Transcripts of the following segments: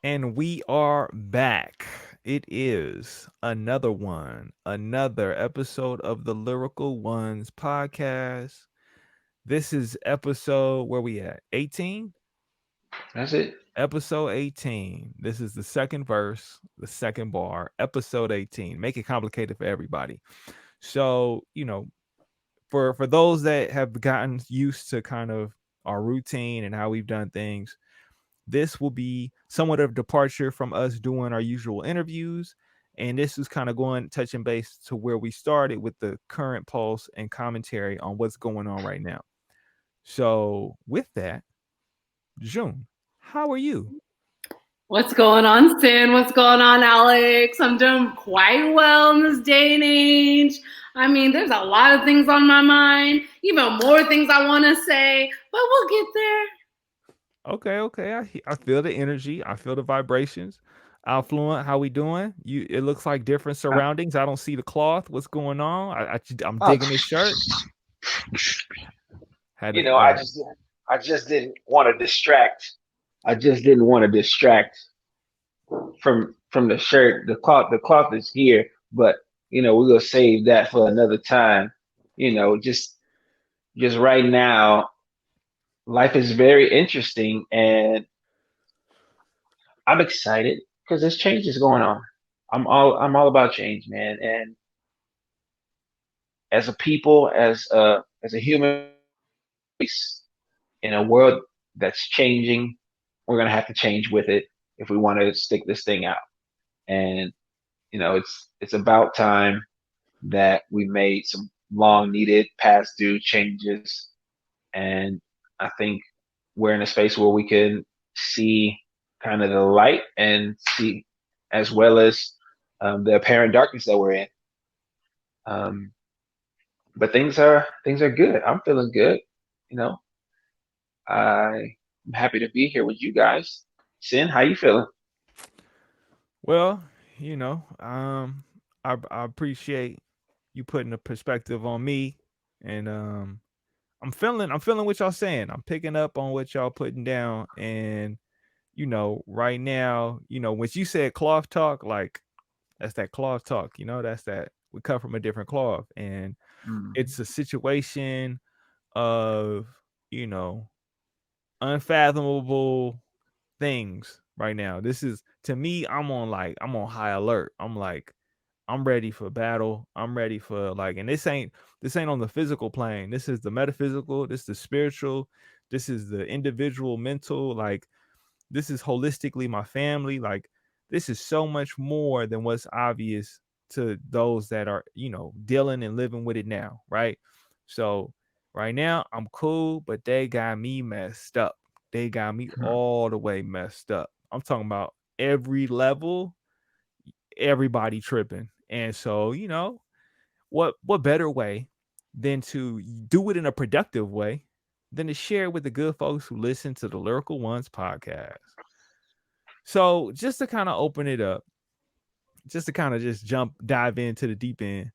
And we are back. It is another episode of the Lyrical Ones podcast. This is episode where we at 18. That's it. Episode 18. This is the second verse, the second bar, episode 18. Make it complicated for everybody. So, for those that have gotten used to kind of our routine and how we've done things, this will be somewhat of a departure from us doing our usual interviews. And this is kind of going touching base to where we started with the current pulse and commentary on what's going on right now. So, with that, June, how are you? What's going on, Sin? What's going on, Alex? I'm doing quite well in this day and age. I mean, there's a lot of things on my mind, even more things I want to say, but we'll get there. Okay. I feel the energy. I feel the vibrations. Affluent, how we doing? You. It looks like different Uh, surroundings. I don't see the cloth. What's going on? I'm oh, digging this shirt. Had you to. know, I just didn't want to distract. I just didn't want to distract from the shirt. The cloth is here, but we're gonna save that for another time. Just right now, life is very interesting, and I'm excited because there's changes going on. I'm all about change, man. And as a people, as a human race in a world that's changing, we're gonna have to change with it if we want to stick this thing out. And it's about time that we made some long needed past due changes. And I think we're in a space where we can see kind of the light and see as well as the apparent darkness that we're in. Um, but things are good. I'm feeling good. You know, I'm happy to be here with you guys. Sin, how you feeling? Well, you know, um, I appreciate you putting a perspective on me, and I'm feeling what y'all saying. I'm picking up on what y'all putting down, and right now, when you said cloth talk, like that's that cloth talk. That's that we cut from a different cloth, and Mm. it's a situation of you know unfathomable things right now. This is to me, I'm on high alert. I'm like I'm ready for battle. I'm ready for like and this ain't on the physical plane. This is the metaphysical, this is the spiritual, this is the individual mental, like this is holistically my family. Like this is so much more than what's obvious to those that are, dealing and living with it now, right? So right now I'm cool, but they got me messed up. They got me all the way messed up. I'm talking about every level, everybody tripping. And so, what better way than to do it in a productive way than to share with the good folks who listen to the Lyrical Ones podcast. So just to kind of open it up, just to kind of just dive into the deep end,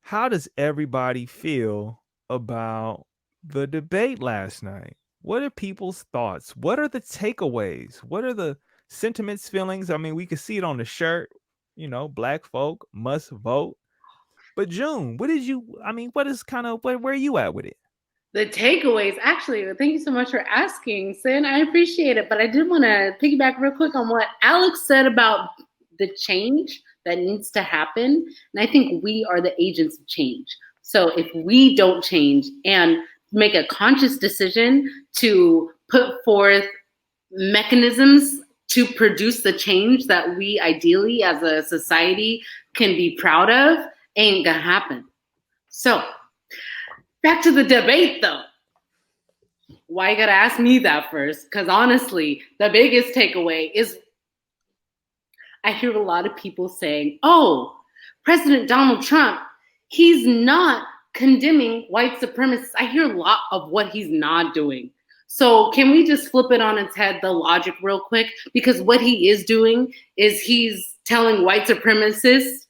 how does everybody feel about the debate last night? What are people's thoughts? What are the takeaways? What are the sentiments, feelings? I mean, we could see it on the shirt, black folk must vote. But June, what is kind of where are you at with it? The takeaways, actually, thank you so much for asking, Sin. I appreciate it. But I did want to piggyback real quick on what Alex said about the change that needs to happen. And I think we are the agents of change. So if we don't change and make a conscious decision to put forth mechanisms to produce the change that we ideally as a society can be proud of, ain't gonna happen. So back to the debate though. Why you gotta ask me that first? Because honestly, the biggest takeaway is I hear a lot of people saying, oh, President Donald Trump, he's not condemning white supremacists. I hear a lot of what he's not doing. So can we just flip it on its head, the logic real quick? Because what he is doing is he's telling white supremacists,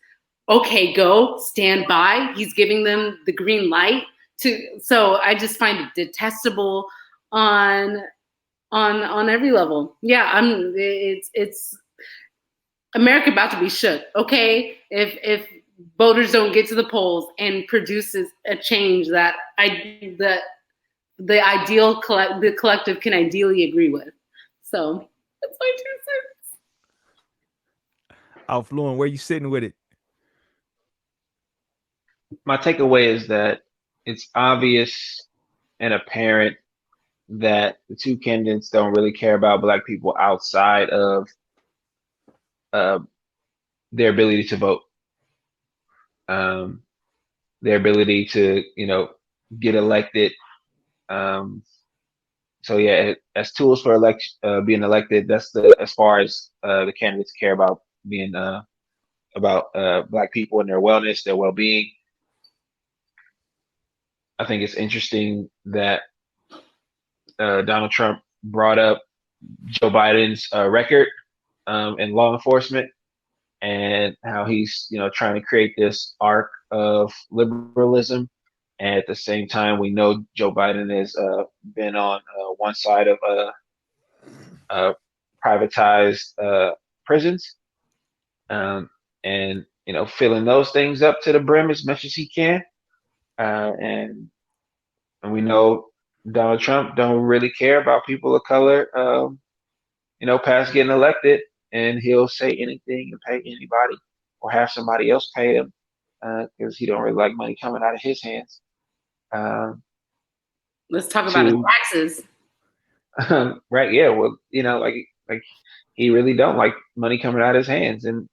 okay, go, stand by. He's giving them the green light to, so I just find it detestable on on every level. Yeah, it's America about to be shook. Okay, if voters don't get to the polls and produces a change that the the collective can ideally agree with. So that's my 2 cents. Outfluent, where you sitting with it? My takeaway is that it's obvious and apparent that the two candidates don't really care about Black people outside of uh, their ability to vote, um, their ability to, get elected. Um, so yeah, as tools for being elected, that's the as far as the candidates care about being about Black people and their wellness, their well-being. I think it's interesting that Donald Trump brought up Joe Biden's record in law enforcement and how he's trying to create this arc of liberalism. And at the same time, we know Joe Biden has been on one side of uh, privatized prisons, um, and filling those things up to the brim as much as he can. And we know Donald Trump don't really care about people of color, past getting elected, and he'll say anything and pay anybody or have somebody else pay him because he don't really like money coming out of his hands. Um, Let's talk about his to taxes. right, yeah, well, like he really don't like money coming out of his hands, and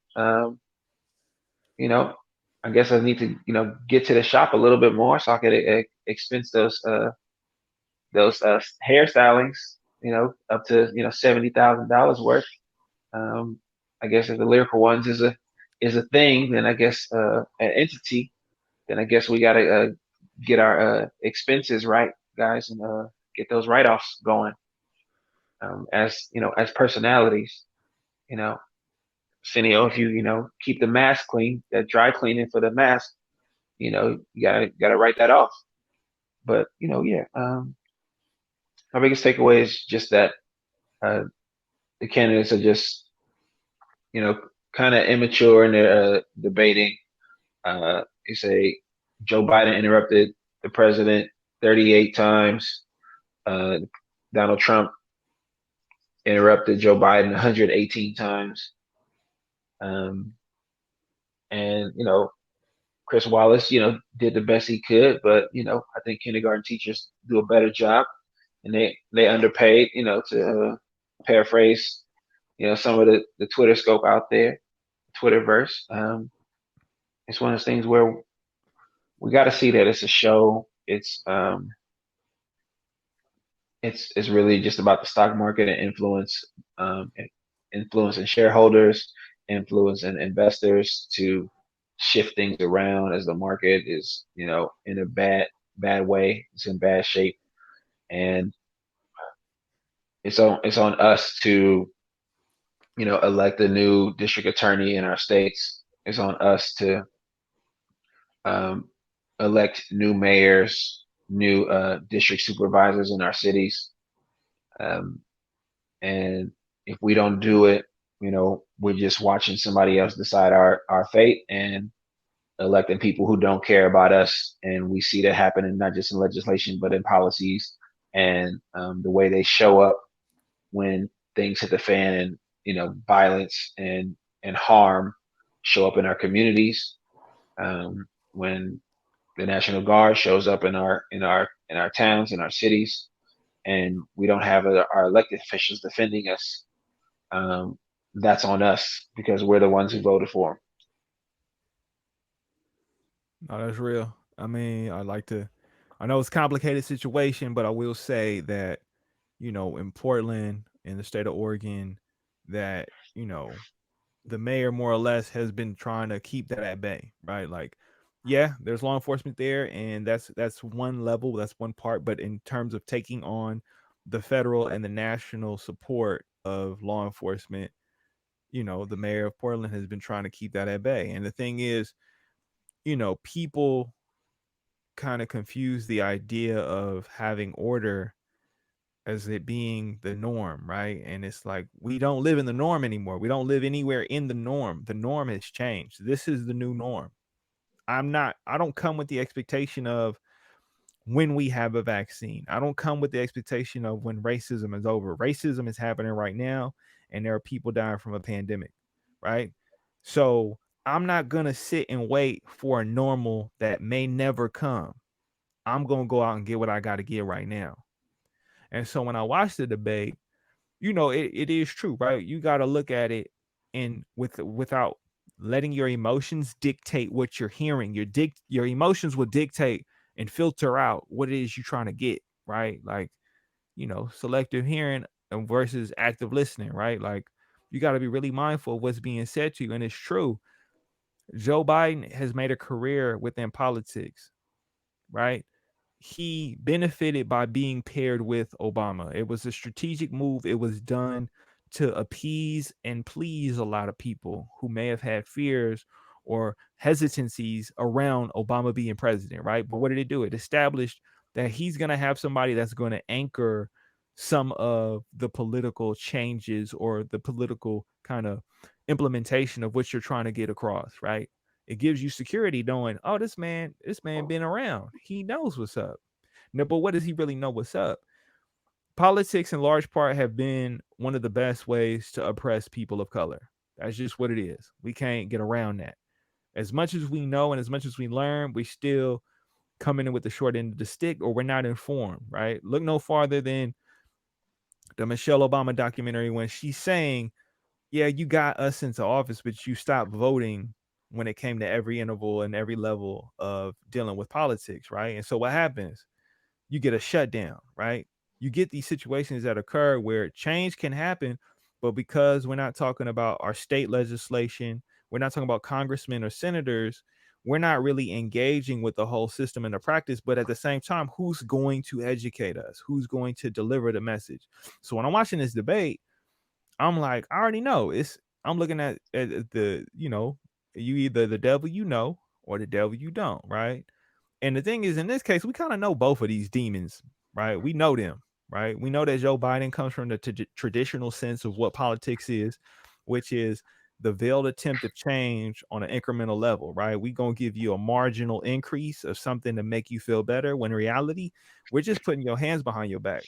you know, I guess I need to get to the shop a little bit more so I could expense those hairstylings, up to $70,000 worth. Um, I guess if the lyrical ones is a thing, then I guess an entity, then I guess we gotta get our expenses right, guys, and get those write-offs going. As as personalities, you know, Cineo, if you keep the mask clean, that dry cleaning for the mask, you gotta write that off. But yeah, my biggest takeaway is just that uh, the candidates are just you know kind of immature in their debating. You say Joe Biden interrupted the president 38 times. Uh, Donald Trump interrupted Joe Biden 118 times. Um, and Chris Wallace, did the best he could, but I think kindergarten teachers do a better job, and they underpaid, to paraphrase, some of the Twitter scope out there, Twitterverse. It's one of those things where we got to see that it's a show. It's really just about the stock market and influence in shareholders, influence in investors to shift things around as the market is, in a bad way. It's in bad shape, and it's on us to, elect a new district attorney in our states. It's on us to um, elect new mayors, new district supervisors in our cities. Um, and if we don't do it, we're just watching somebody else decide our fate and electing people who don't care about us. And we see that happening not just in legislation, but in policies and the way they show up when things hit the fan, and violence and harm show up in our communities. When the National Guard shows up in our towns, in our cities, and we don't have our elected officials defending us, um, that's on us because we're the ones who voted for them. No, that's real. I mean, I know it's a complicated situation, but I will say that, in Portland, in the state of Oregon, that, the mayor more or less has been trying to keep that at bay, right? Like, yeah, there's law enforcement there, and that's one level, that's one part. But in terms of taking on the federal and the national support of law enforcement, the mayor of Portland has been trying to keep that at bay. And the thing is, people kind of confuse the idea of having order as it being the norm, right? And it's like we don't live in the norm anymore. We don't live anywhere in the norm. The norm has changed. This is the new norm. I don't come with the expectation of when we have a vaccine. I don't come with the expectation of when racism is over. Racism is happening right now, and there are people dying from a pandemic, right? So I'm not going to sit and wait for a normal that may never come. I'm going to go out and get what I got to get right now. And so when I watch the debate, it is true, right? You got to look at it and without letting your emotions dictate what you're hearing. Your emotions will dictate and filter out what it is you're trying to get, right? Like, selective hearing versus active listening, right? Like, you got to be really mindful of what's being said to you. And it's true. Joe Biden has made a career within politics, right? He benefited by being paired with Obama. It was a strategic move. It was done to appease and please a lot of people who may have had fears or hesitancies around Obama being president, right? But what did it do? It established that he's going to have somebody that's going to anchor some of the political changes or the political kind of implementation of what you're trying to get across, right? It gives you security knowing, oh, this man been around. He knows what's up. No, but what does he really know what's up? Politics in large part have been one of the best ways to oppress people of color. That's just what it is. We can't get around that. As much as we know and as much as we learn, we still coming in with the short end of the stick or we're not informed, right? Look no farther than the Michelle Obama documentary when she's saying, yeah, you got us into office, but you stopped voting when it came to every interval and every level of dealing with politics, right? And so what happens? You get a shutdown, right? You get these situations that occur where change can happen, but because we're not talking about our state legislation, we're not talking about congressmen or senators, we're not really engaging with the whole system and the practice. But at the same time, who's going to educate us? Who's going to deliver the message? So when I'm watching this debate, I'm like, I already know. I'm looking at the, you either the devil or the devil you don't, right? And the thing is, in this case, we kind of know both of these demons, right? We know them, right? We know that Joe Biden comes from the traditional sense of what politics is, which is the veiled attempt of change on an incremental level, right? We gonna give you a marginal increase of something to make you feel better. When in reality, we're just putting your hands behind your back.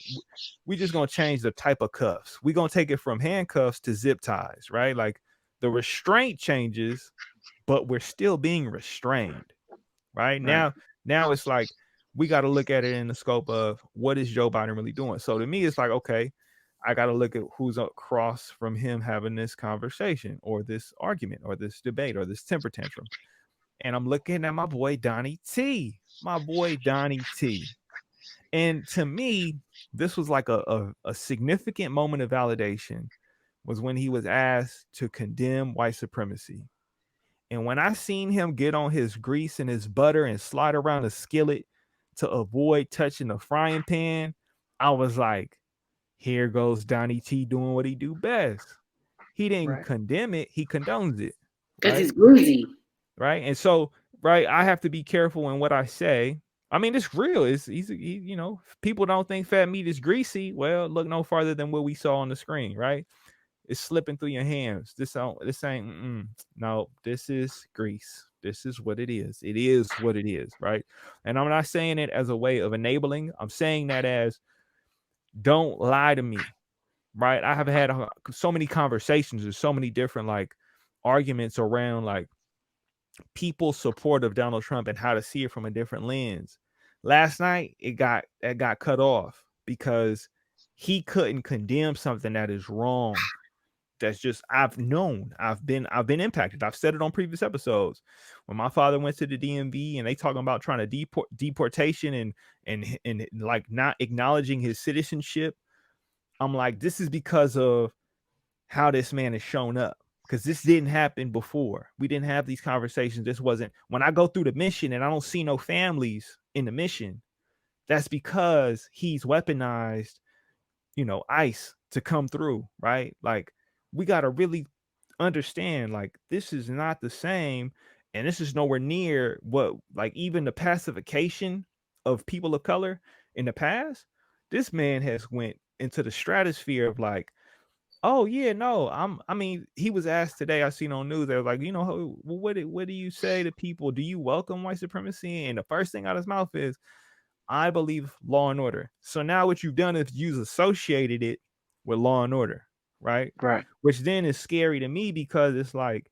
We just gonna change the type of cuffs. We gonna take it from handcuffs to zip ties, right? Like the restraint changes, but we're still being restrained, right? Right. Now it's like we got to look at it in the scope of what is Joe Biden really doing. So to me, it's like, okay, I got to look at who's across from him having this conversation or this argument or this debate or this temper tantrum. And I'm looking at my boy Donnie T, my boy Donnie T. And to me, this was like a significant moment of validation was when he was asked to condemn white supremacy. And when I seen him get on his grease and his butter and slide around the skillet to avoid touching the frying pan, I was like, here goes Donnie T doing what he do best. He didn't Right. condemn it, he condones it, Because he's right? greasy. Right. And so, right, I have to be careful in what I say. I mean, it's real. If people don't think fat meat is greasy. Well, look no farther than what we saw on the screen, right? It's slipping through your hands. This ain't no, this is grease. This is what it is. It is what it is, right? And I'm not saying it as a way of enabling. I'm saying that as don't lie to me, right? I have had so many conversations and so many different like arguments around like people's support of Donald Trump and how to see it from a different lens. Last night it got cut off because he couldn't condemn something that is wrong. That's just I've been impacted. I've said it on previous episodes. When my father went to the DMV and they talking about trying to deportation and like not acknowledging his citizenship, I'm like, this is because of how this man has shown up. Because this didn't happen before. We didn't have these conversations. This wasn't when I go through the mission and I don't see no families in the mission. That's because he's weaponized ICE to come through, right? Like we got to really understand like this is not the same and this is nowhere near what like even the pacification of people of color in the past. This man has went into the stratosphere of like, oh yeah, no, I mean, he was asked today. I seen on news. They were like, what do you say to people? Do you welcome white supremacy? And the first thing out of his mouth is, I believe law and order. So now what you've done is you've associated it with law and order, right? Right. Which then is scary to me because it's like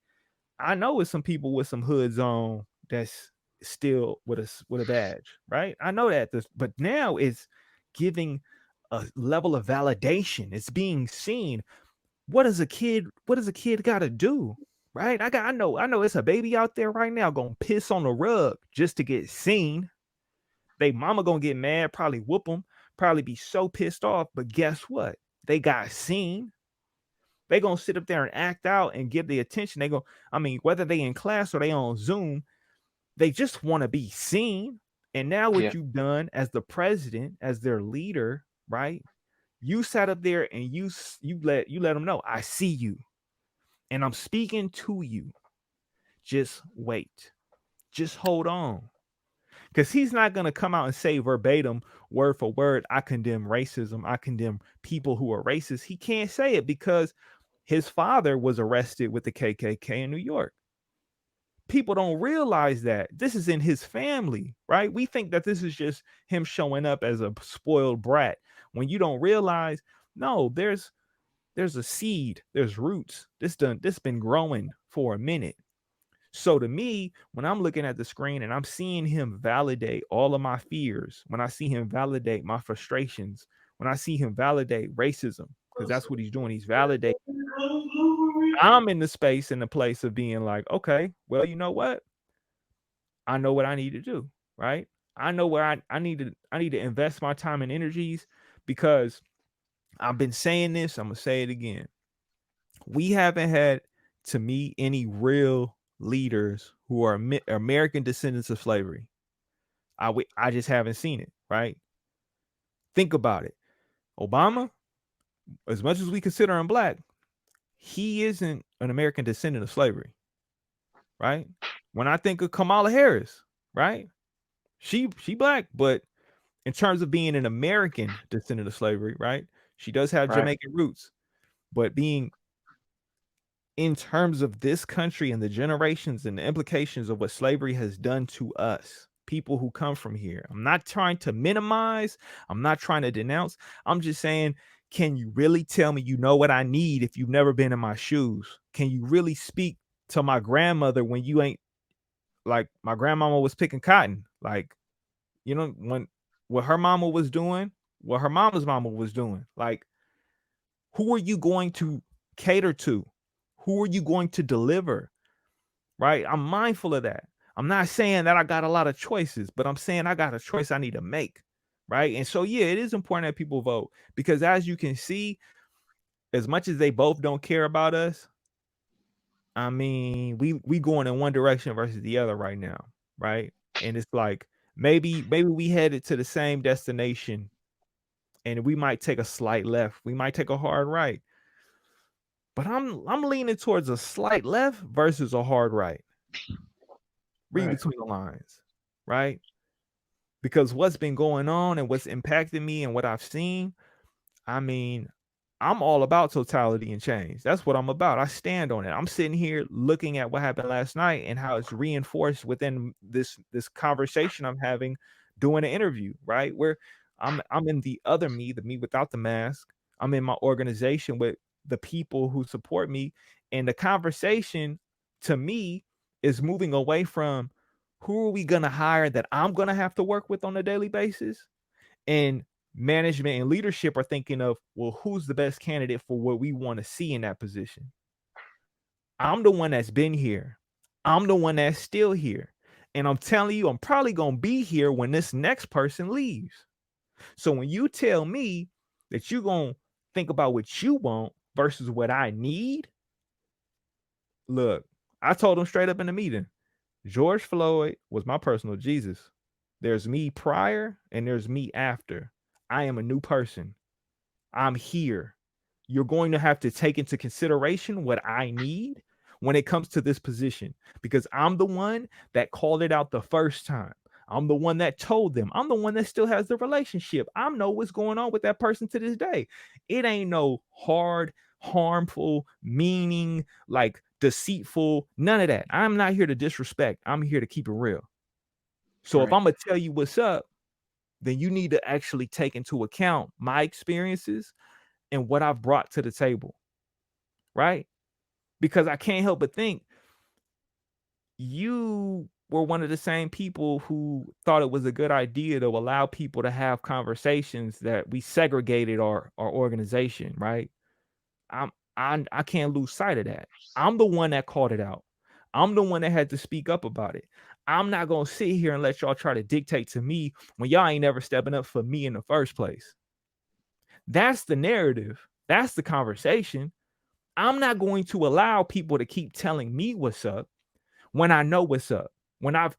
I know it's some people with some hoods on that's still with a badge, right? I know that, but now it's giving a level of validation. It's being seen. What does a kid got to do? Right? I know it's a baby out there right now gonna piss on the rug just to get seen. They mama gonna get mad, probably whoop them, probably be so pissed off. But guess what? They got seen. They gonna sit up there and act out and give the attention. I mean, whether they in class or they on Zoom, they just want to be seen. And now what Yeah. you've done as the president, as their leader, right? You sat up there and you let them know, I see you and I'm speaking to you. Just wait. Just hold on. Because he's not going to come out and say verbatim, word for word, I condemn racism. I condemn people who are racist. He can't say it because his father was arrested with the KKK in New York. People don't realize that this is in his family, right? We think that this is just him showing up as a spoiled brat when you don't realize, no, there's a seed, there's roots. This been growing for a minute. So to me, when I'm looking at the screen and I'm seeing him validate all of my fears, when I see him validate my frustrations, when I see him validate racism, because that's what he's doing, he's validating. I'm in the space in the place of being like, okay, well, you know what? I know what I need to do, right? I know where I need to invest my time and energies because I've been saying this. I'm gonna say it again. We haven't had, to me, any real leaders who are American descendants of slavery. I just haven't seen it, right? Think about it. Obama, as much as we consider him black, he isn't an American descendant of slavery, right? When I think of Kamala Harris, right? She black, but in terms of being an American descendant of slavery, right? She does have Right. Jamaican roots, but being in terms of this country and the generations and the implications of what slavery has done to us, people who come from here. I'm not trying to minimize, I'm not trying to denounce. I'm just saying, can you really tell me you know what I need if you've never been in my shoes? Can you really speak to my grandmother when you ain't, like my grandmama was picking cotton? Like, when what her mama was doing, what her mama's mama was doing. Like, who are you going to cater to? Who are you going to deliver? Right? I'm mindful of that. I'm not saying that I got a lot of choices, but I'm saying I got a choice I need to make. Right? And so, yeah, it is important that people vote because as you can see, as much as they both don't care about us, I mean, we going in one direction versus the other right now, right? And it's like maybe we headed to the same destination and we might take a slight left. We might take a hard right. But I'm leaning towards a slight left versus a hard right. Read Right. between the lines, right? Because what's been going on and what's impacted me and what I've seen, I mean, I'm all about totality and change. That's what I'm about. I stand on it. I'm sitting here looking at what happened last night and how it's reinforced within this conversation I'm having doing an interview, right? Where I'm in the other me, the me without the mask. I'm in my organization with the people who support me. And the conversation to me is moving away from who are we gonna hire that I'm gonna have to work with on a daily basis? And management and leadership are thinking of, well, who's the best candidate for what we want to see in that position? I'm the one that's been here. I'm the one that's still here. And I'm telling you, I'm probably going to be here when this next person leaves. So when you tell me that you're going to think about what you want versus what I need, look, I told them straight up in the meeting, George Floyd was my personal Jesus. There's me prior and there's me after. I am a new person. I'm here. You're going to have to take into consideration what I need when it comes to this position because I'm the one that called it out the first time. I'm the one that told them. I'm the one that still has the relationship. I know what's going on with that person to this day. It ain't no hard, harmful, meaning, like deceitful, none of that. I'm not here to disrespect. I'm here to keep it real. So if Right. I'm gonna tell you what's up, then you need to actually take into account my experiences and what I've brought to the table, right? Because I can't help but think you were one of the same people who thought it was a good idea to allow people to have conversations that we segregated our organization, right? I can't lose sight of that. I'm the one that called it out. I'm the one that had to speak up about it. I'm not gonna sit here and let y'all try to dictate to me when y'all ain't never stepping up for me in the first place. That's the narrative. That's the conversation. I'm not going to allow people to keep telling me what's up when I know what's up. When I've,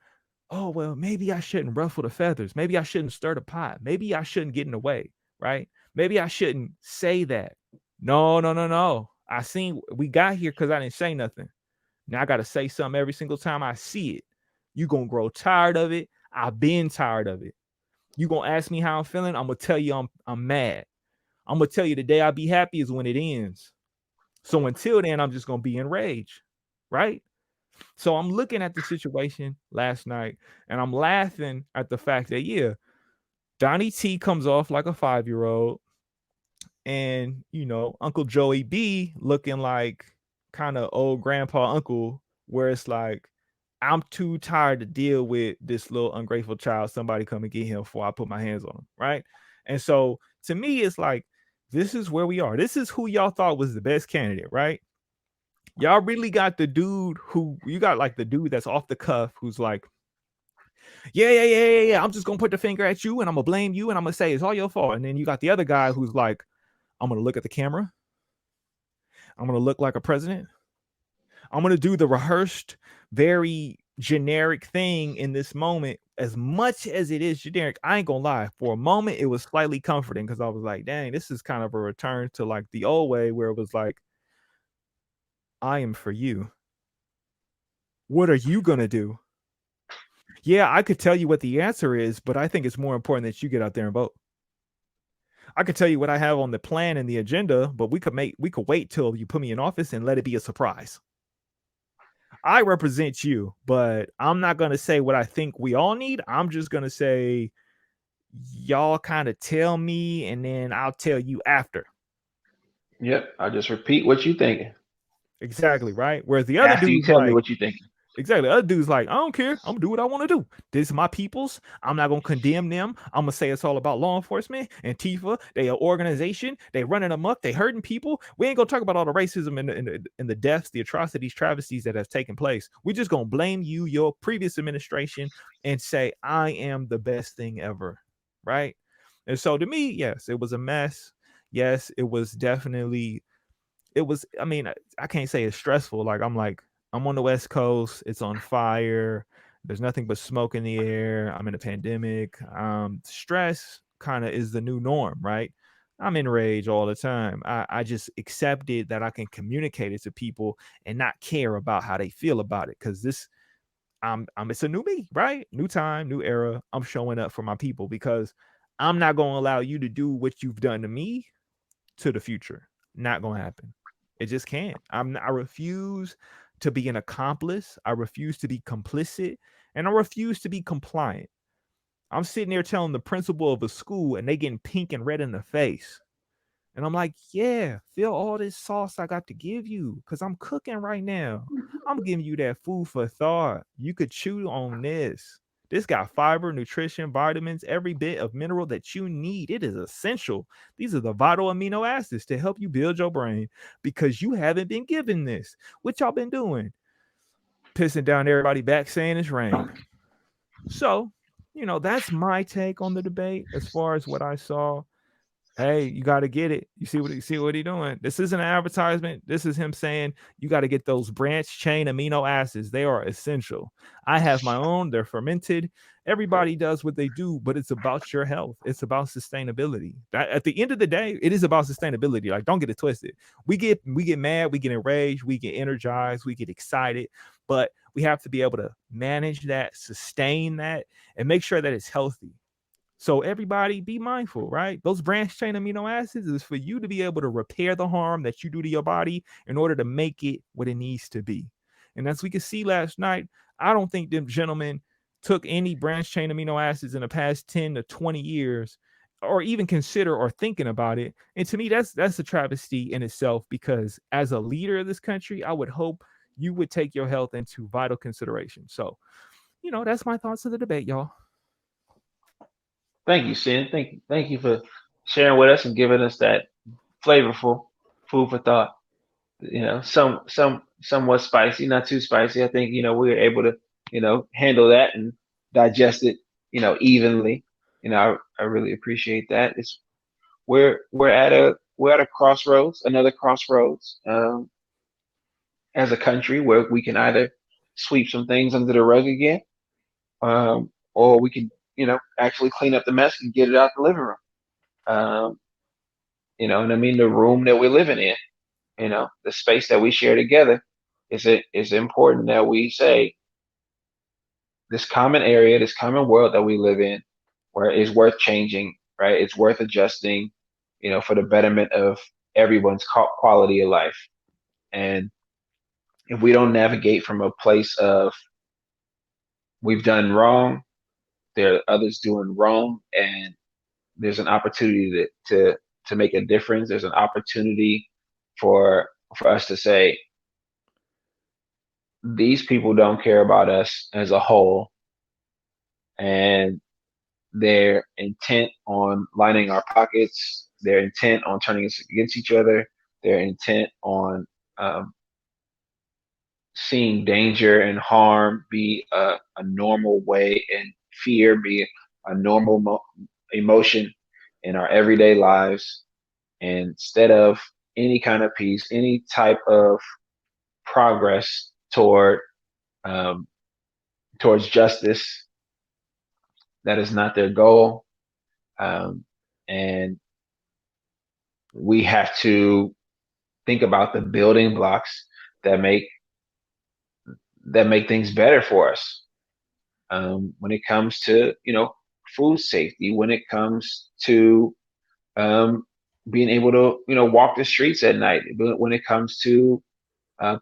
oh, well, maybe I shouldn't ruffle the feathers. Maybe I shouldn't stir the pot. Maybe I shouldn't get in the way, right? Maybe I shouldn't say that. No, no, no, no. I seen we got here because I didn't say nothing. Now I got to say something every single time I see it. You going to grow tired of it. I've been tired of it. You going to ask me how I'm feeling. I'm going to tell you I'm mad. I'm going to tell you the day I be happy is when it ends. So until then, I'm just going to be enraged, right? So I'm looking at the situation last night and I'm laughing at the fact that, yeah, Donnie T comes off like a 5-year-old and, Uncle Joey B looking like kind of old grandpa uncle, where it's like, I'm too tired to deal with this little ungrateful child. Somebody come and get him before I put my hands on him, right? And so to me, it's like, this is where we are. This is who y'all thought was the best candidate, right? Y'all really got the dude who you got, like the dude that's off the cuff who's like, yeah. I'm just gonna put the finger at you and I'm gonna blame you and I'm gonna say it's all your fault. And then you got the other guy who's like, I'm gonna look at the camera. I'm gonna look like a president. I'm gonna do the rehearsed, very generic thing in this moment. As much as it is generic, I ain't gonna lie. For a moment, it was slightly comforting because I was like, dang, this is kind of a return to like the old way where it was like, I am for you. What are you gonna do? Yeah, I could tell you what the answer is, but I think it's more important that you get out there and vote. I could tell you what I have on the plan and the agenda, but we could wait till you put me in office and let it be a surprise. I represent you, but I'm not going to say what I think we all need. I'm just going to say y'all kind of tell me and then I'll tell you after. Yep. I'll just repeat what you thinking Exactly, right? Whereas the other after you dude's tell me like, what you thinking. exactly. The other dude's like, I don't care. I'm gonna do what I want to do. This is my people's. I'm not gonna condemn them. I'm gonna say it's all about law enforcement and Tifa. They are organization. They running amok. They hurting people. We ain't gonna talk about all the racism and the deaths, the atrocities, travesties that have taken place. We just gonna blame you, your previous administration, and say I am the best thing ever, right? And so to me, yes, it was a mess. Yes, it was definitely. It was. I mean, I can't say it's stressful. I'm on the West Coast. It's on fire. There's nothing but smoke in the air. I'm in a pandemic. Stress kind of is the new norm, right? I'm enraged all the time. I just accepted that I can communicate it to people and not care about how they feel about it. Cause it's a new me, right? New time, new era. I'm showing up for my people because I'm not going to allow you to do what you've done to me to the future. Not going to happen. It just can't. I refuse to be an accomplice. I refuse to be complicit, and I refuse to be compliant. I'm sitting there telling the principal of a school, and they getting pink and red in the face. And I'm like, yeah, feel all this sauce I got to give you because I'm cooking right now. I'm giving you that food for thought. You could chew on this. This got fiber, nutrition, vitamins, every bit of mineral that you need. It is essential. These are the vital amino acids to help you build your brain because you haven't been given this. What y'all been doing? Pissing down everybody back saying it's rain. So, that's my take on the debate as far as what I saw. Hey, you got to get it. You see what he doing? This isn't an advertisement. This is him saying you got to get those branch chain amino acids. They are essential. I have my own. They're fermented. Everybody does what they do, but it's about your health. It's about sustainability. At the end of the day, it is about sustainability. Like, don't get it twisted. We get mad, we get enraged, we get energized, we get excited, but We have to be able to manage that, sustain that, and make sure that it's healthy. So everybody be mindful, right? Those branch chain amino acids is for you to be able to repair the harm that you do to your body in order to make it what it needs to be. And as we could see last night, I don't think them gentlemen took any branch chain amino acids in the past 10 to 20 years or even consider or thinking about it. And to me, that's a travesty in itself, because as a leader of this country, I would hope you would take your health into vital consideration. So, that's my thoughts of the debate, y'all. Thank you, Sin. Thank you for sharing with us and giving us that flavorful food for thought. Somewhat spicy, not too spicy. I think we were able to handle that and digest it evenly. I really appreciate that. It's we're at a crossroads, another crossroads, as a country, where we can either sweep some things under the rug again, or we can actually clean up the mess and get it out the living room. Um, and I mean the room that we're living in, the space that we share together, is important that we say this common area, this common world that we live in, where it's worth changing, right? It's worth adjusting, for the betterment of everyone's quality of life. And if we don't navigate from a place of we've done wrong, there are others doing wrong, and there's an opportunity to make a difference. There's an opportunity for for us to say these people don't care about us as a whole, and they're intent on lining our pockets. They're intent on turning us against each other. They're intent on seeing danger and harm be a normal way, and fear be a normal emotion in our everyday lives. And instead of any kind of peace, any type of progress um, towards justice, that is not their goal. Um, and we have to think about the building blocks that make things better for us. When it comes to food safety, when it comes to um, being able to walk the streets at night, when it comes to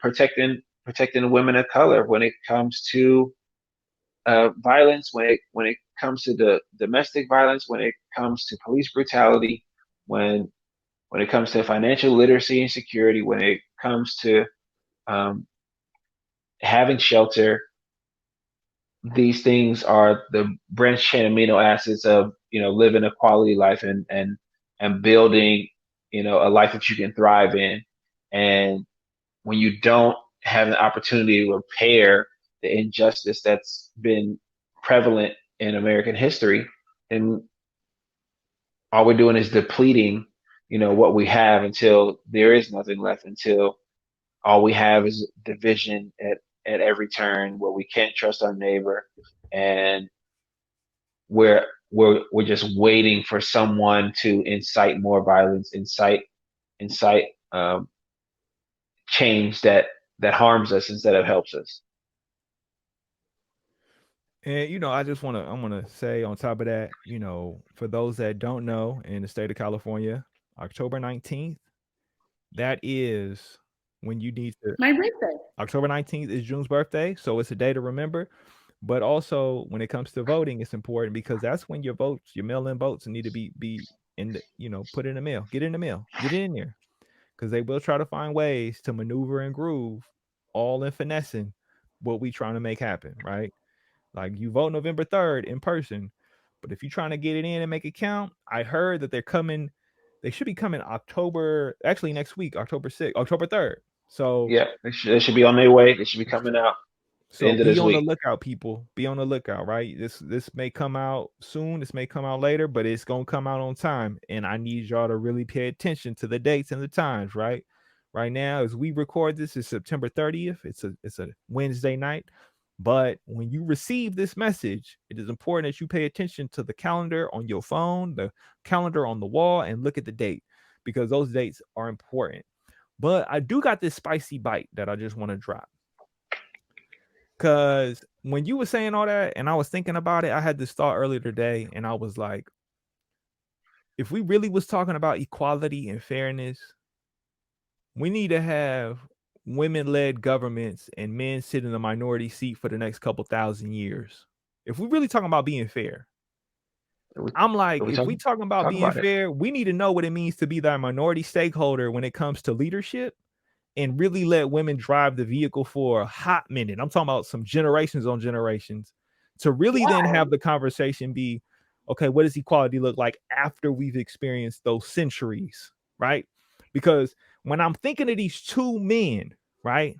protecting women of color, when it comes to violence, when it comes to the domestic violence, when it comes to police brutality, when it comes to financial literacy and security, when it comes to um, having shelter. These things are the branch chain amino acids of living a quality life, and building a life that you can thrive in. And when you don't have an opportunity to repair the injustice that's been prevalent in American history, then all we're doing is depleting what we have until there is nothing left, until all we have is division at every turn, where we can't trust our neighbor, and we're just waiting for someone to incite more violence, incite change that harms us instead of helps us. And I just want to say on top of that, for those that don't know, in the state of California, October 19th, that is when you need to. My birthday. October 19th is June's birthday, so it's a day to remember. But also, when it comes to voting, it's important because that's when your votes, your mail-in votes, need to be in the, put in the mail, get in the mail, get it in there, because they will try to find ways to maneuver and groove, all in finessing what we trying to make happen, right? Like you vote November 3rd in person, but if you're trying to get it in and make it count, I heard that they're coming. They should be coming October, actually next week, October 6th, October 3rd. So Yeah, they should be on their way. They should be coming out the So end of be this on the week. lookout, people. Be on the lookout, right? This may come out soon. This may come out later, but it's gonna come out on time. And I need y'all to really pay attention to the dates and the times, right? Right now, as we record this, is September 30th. It's a Wednesday night. But when you receive this message, it is important that you pay attention to the calendar on your phone, the calendar on the wall, and look at the date because those dates are important. But I do got this spicy bite that I just want to drop. Cause when you were saying all that and I was thinking about it, I had this thought earlier today and I was like, if we really was talking about equality and fairness, we need to have women-led governments and men sit in the minority seat for the next couple thousand years. If we really talking about being fair, Are we, I'm are like, we if we talking about talk being about it? fair, we need to know what it means to be that minority stakeholder when it comes to leadership and really let women drive the vehicle for a hot minute. I'm talking about some generations on generations to really then Yeah. have the conversation be, okay, what does equality look like after we've experienced those centuries, right? Because when I'm thinking of these two men, right,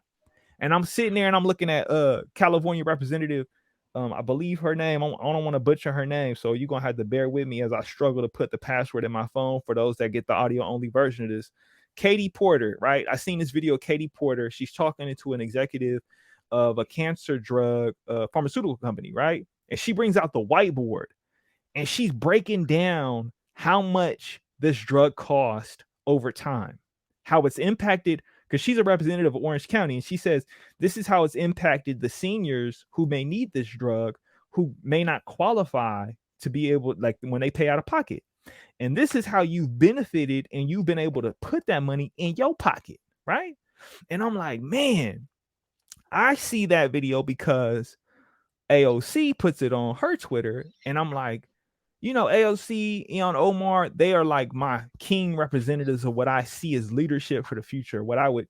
and I'm sitting there and I'm looking at California representative. I believe her name. I don't want to butcher her name, so you're gonna have to bear with me as I struggle to put the password in my phone for those that get the audio only version of this. Katie Porter, right? I seen this video of Katie Porter. She's talking to an executive of a cancer drug pharmaceutical company, right? And she brings out the whiteboard and she's breaking down how much this drug cost over time, how it's impacted, because she's a representative of Orange County, and she says this is how it's impacted the seniors who may need this drug, who may not qualify to be able, like when they pay out of pocket. And this is how you've benefited and you've been able to put that money in your pocket, right? And I'm like, man, I see that video because AOC puts it on her Twitter, and I'm like, AOC, Omar, they are like my king representatives of what I see as leadership for the future. What I would,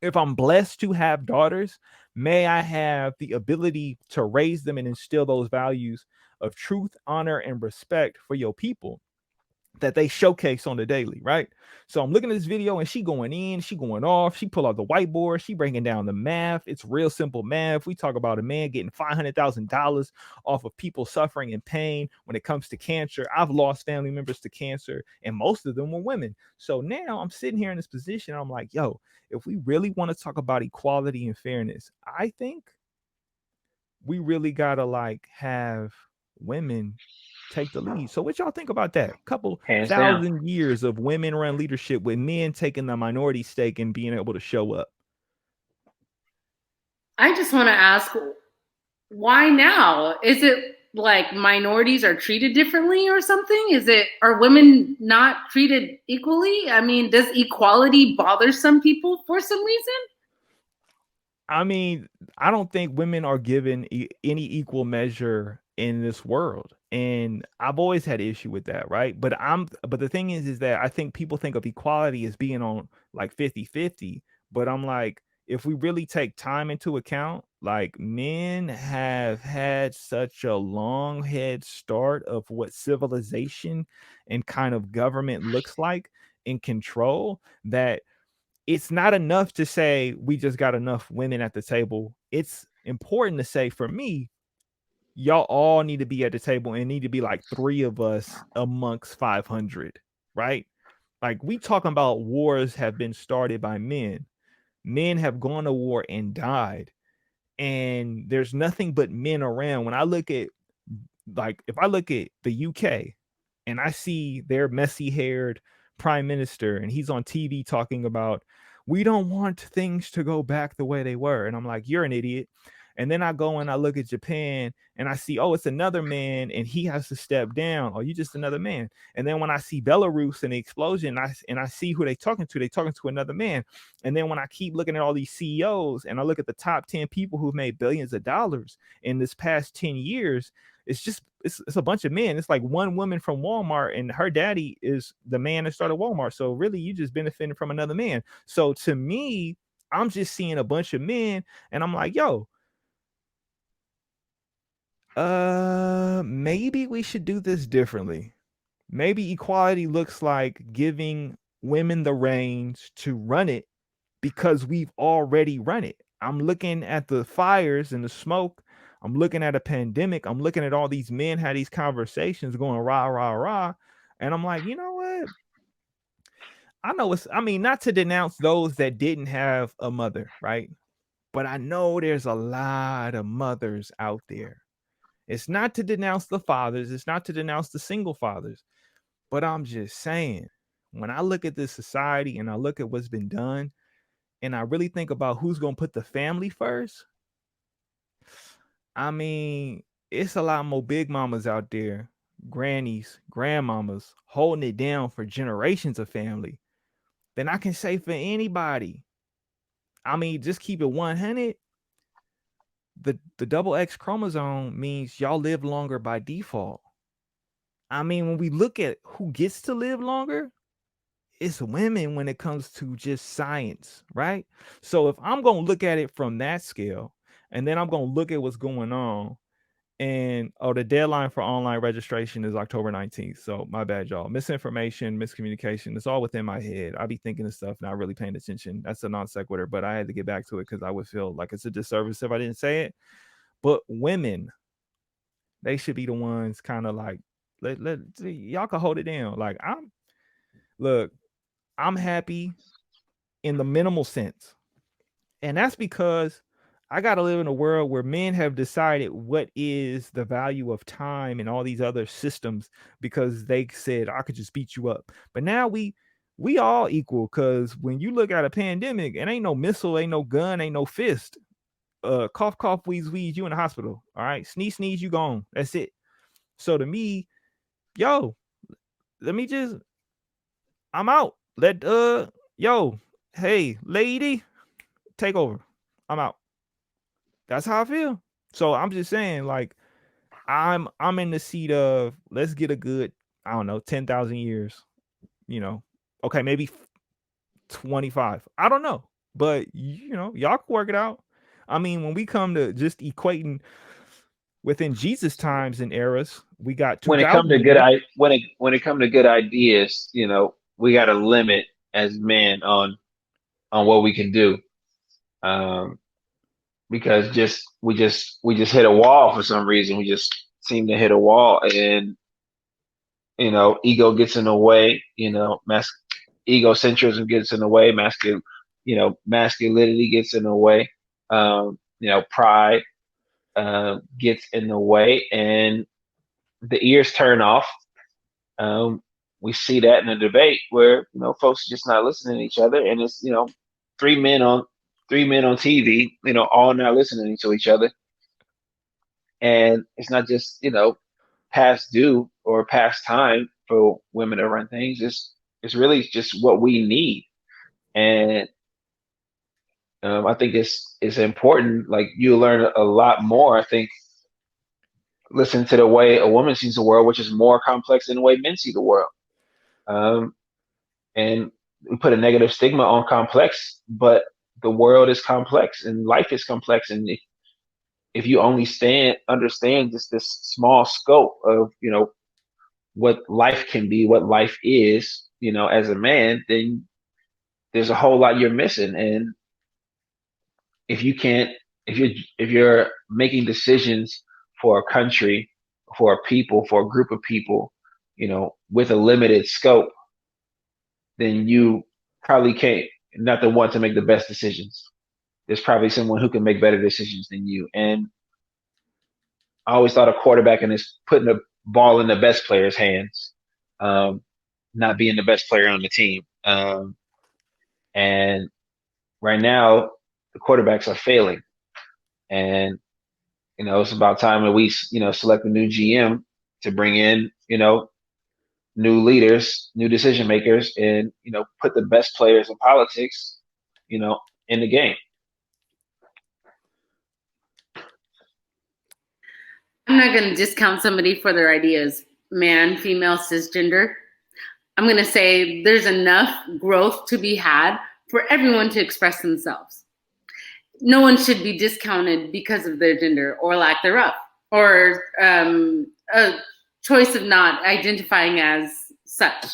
if I'm blessed to have daughters, may I have the ability to raise them and instill those values of truth, honor, and respect for your people that they showcase on the daily, right? So I'm looking at this video and she going in, she going off, she pull out the whiteboard, she breaking down the math. It's real simple math. We talk about a man getting $500,000 off of people suffering in pain when it comes to cancer. I've lost family members to cancer, and most of them were women. So now I'm sitting here in this position. I'm like, yo, if we really want to talk about equality and fairness, I think we really gotta like have women take the lead. So what y'all think about that? Couple Hands down. thousand years of women run leadership with men taking the minority stake and being able to show up. I just want to ask, why now? Is it like minorities are treated differently or something? Are women not treated equally? I mean, does equality bother some people for some reason? I mean, I don't think women are given any equal measure in this world. And I've always had issue with that, right? But the thing is that I think people think of equality as being on like 50-50. But I'm like, if we really take time into account, like men have had such a long head start of what civilization and kind of government looks like in control, that it's not enough to say we just got enough women at the table. It's important to say, for me, y'all all need to be at the table and need to be like 3 of us amongst 500, right? Like, we talking about wars have been started by men. Men have gone to war and died, and there's nothing but men around. When I look at, like, if I look at the UK and I see their messy haired prime minister and he's on TV talking about, we don't want things to go back the way they were. And I'm like, you're an idiot. And then I go and I look at Japan and I see, oh, it's another man and he has to step down. Oh, you just another man. And then when I see Belarus and the explosion, I see who they talking to another man. And then when I keep looking at all these CEOs and I look at the top 10 people who've made billions of dollars in this past 10 years, it's a bunch of men. It's like one woman from Walmart and her daddy is the man that started Walmart. So really you just benefiting from another man. So to me, I'm just seeing a bunch of men and I'm like, yo, maybe we should do this differently. Maybe equality looks like giving women the reins to run it because we've already run it. I'm looking at the fires and the smoke. I'm looking at a pandemic. I'm looking at all these men had these conversations going rah, rah, rah. And I'm like, you know what? I know I mean, not to denounce those that didn't have a mother, right? But I know there's a lot of mothers out there. It's not to denounce the fathers, it's not to denounce the single fathers, but I'm just saying, when I look at this society and I look at what's been done, and I really think about who's going to put the family first, I mean, it's a lot more big mamas out there, grannies, grandmamas holding it down for generations of family than I can say for anybody. I mean, just keep it 100. The double X chromosome means y'all live longer by default. I mean, when we look at who gets to live longer, it's women when it comes to just science, right? So if I'm going to look at it from that scale, and then I'm going to look at what's going on, and the deadline for online registration is October 19th. So my bad, y'all. Misinformation, miscommunication, it's all within my head. I be thinking of stuff, not really paying attention. That's a non sequitur, but I had to get back to it because I would feel like it's a disservice if I didn't say it. But women, they should be the ones kind of like, y'all can hold it down. Like, look, I'm happy in the minimal sense. And that's because I got to live in a world where men have decided what is the value of time and all these other systems because they said I could just beat you up. But now we all equal, because when you look at a pandemic, it ain't no missile, ain't no gun, ain't no fist. Cough, cough, wheeze, wheeze, you in the hospital. All right. Sneeze, sneeze, you gone. That's it. So to me, yo, let me just, I'm out. Yo, hey, lady, take over. I'm out. That's how I feel. So I'm just saying, like, I'm in the seat of, let's get a good, I don't know, 10,000 years, you know. Okay, maybe 25. I don't know. But y'all can work it out. I mean, when we come to just equating within Jesus times and eras, we got When it come 2,000 to good years. when it come to good ideas, we got a limit as men on what we can do. Um, because we just hit a wall for some reason. We just seem to hit a wall, and ego gets in the way. Egocentrism gets in the way. Masculinity gets in the way. Pride gets in the way, and the ears turn off. Um, we see that in a debate where folks are just not listening to each other, and it's three men on TV, all not listening to each other, and it's not just past due or past time for women to run things. It's really just what we need, and I think it's important. Like, you learn a lot more, I think, listen to the way a woman sees the world, which is more complex than the way men see the world. Um, and we put a negative stigma on complex, but the world is complex and life is complex. And if you only understand just this small scope of, what life can be, what life is, as a man, then there's a whole lot you're missing. And if you can't, if you're making decisions for a country, for a people, for a group of people, with a limited scope, then you probably can't, not the one to make the best decisions. There's probably someone who can make better decisions than you. And I always thought a quarterback is putting the ball in the best player's hands, um, not being the best player on the team. And right now, the quarterbacks are failing. And, it's about time that we, select a new GM to bring in, new leaders, new decision makers, and, put the best players in politics, in the game. I'm not going to discount somebody for their ideas, man, female, cisgender. I'm going to say there's enough growth to be had for everyone to express themselves. No one should be discounted because of their gender or lack thereof, or a choice of not identifying as such.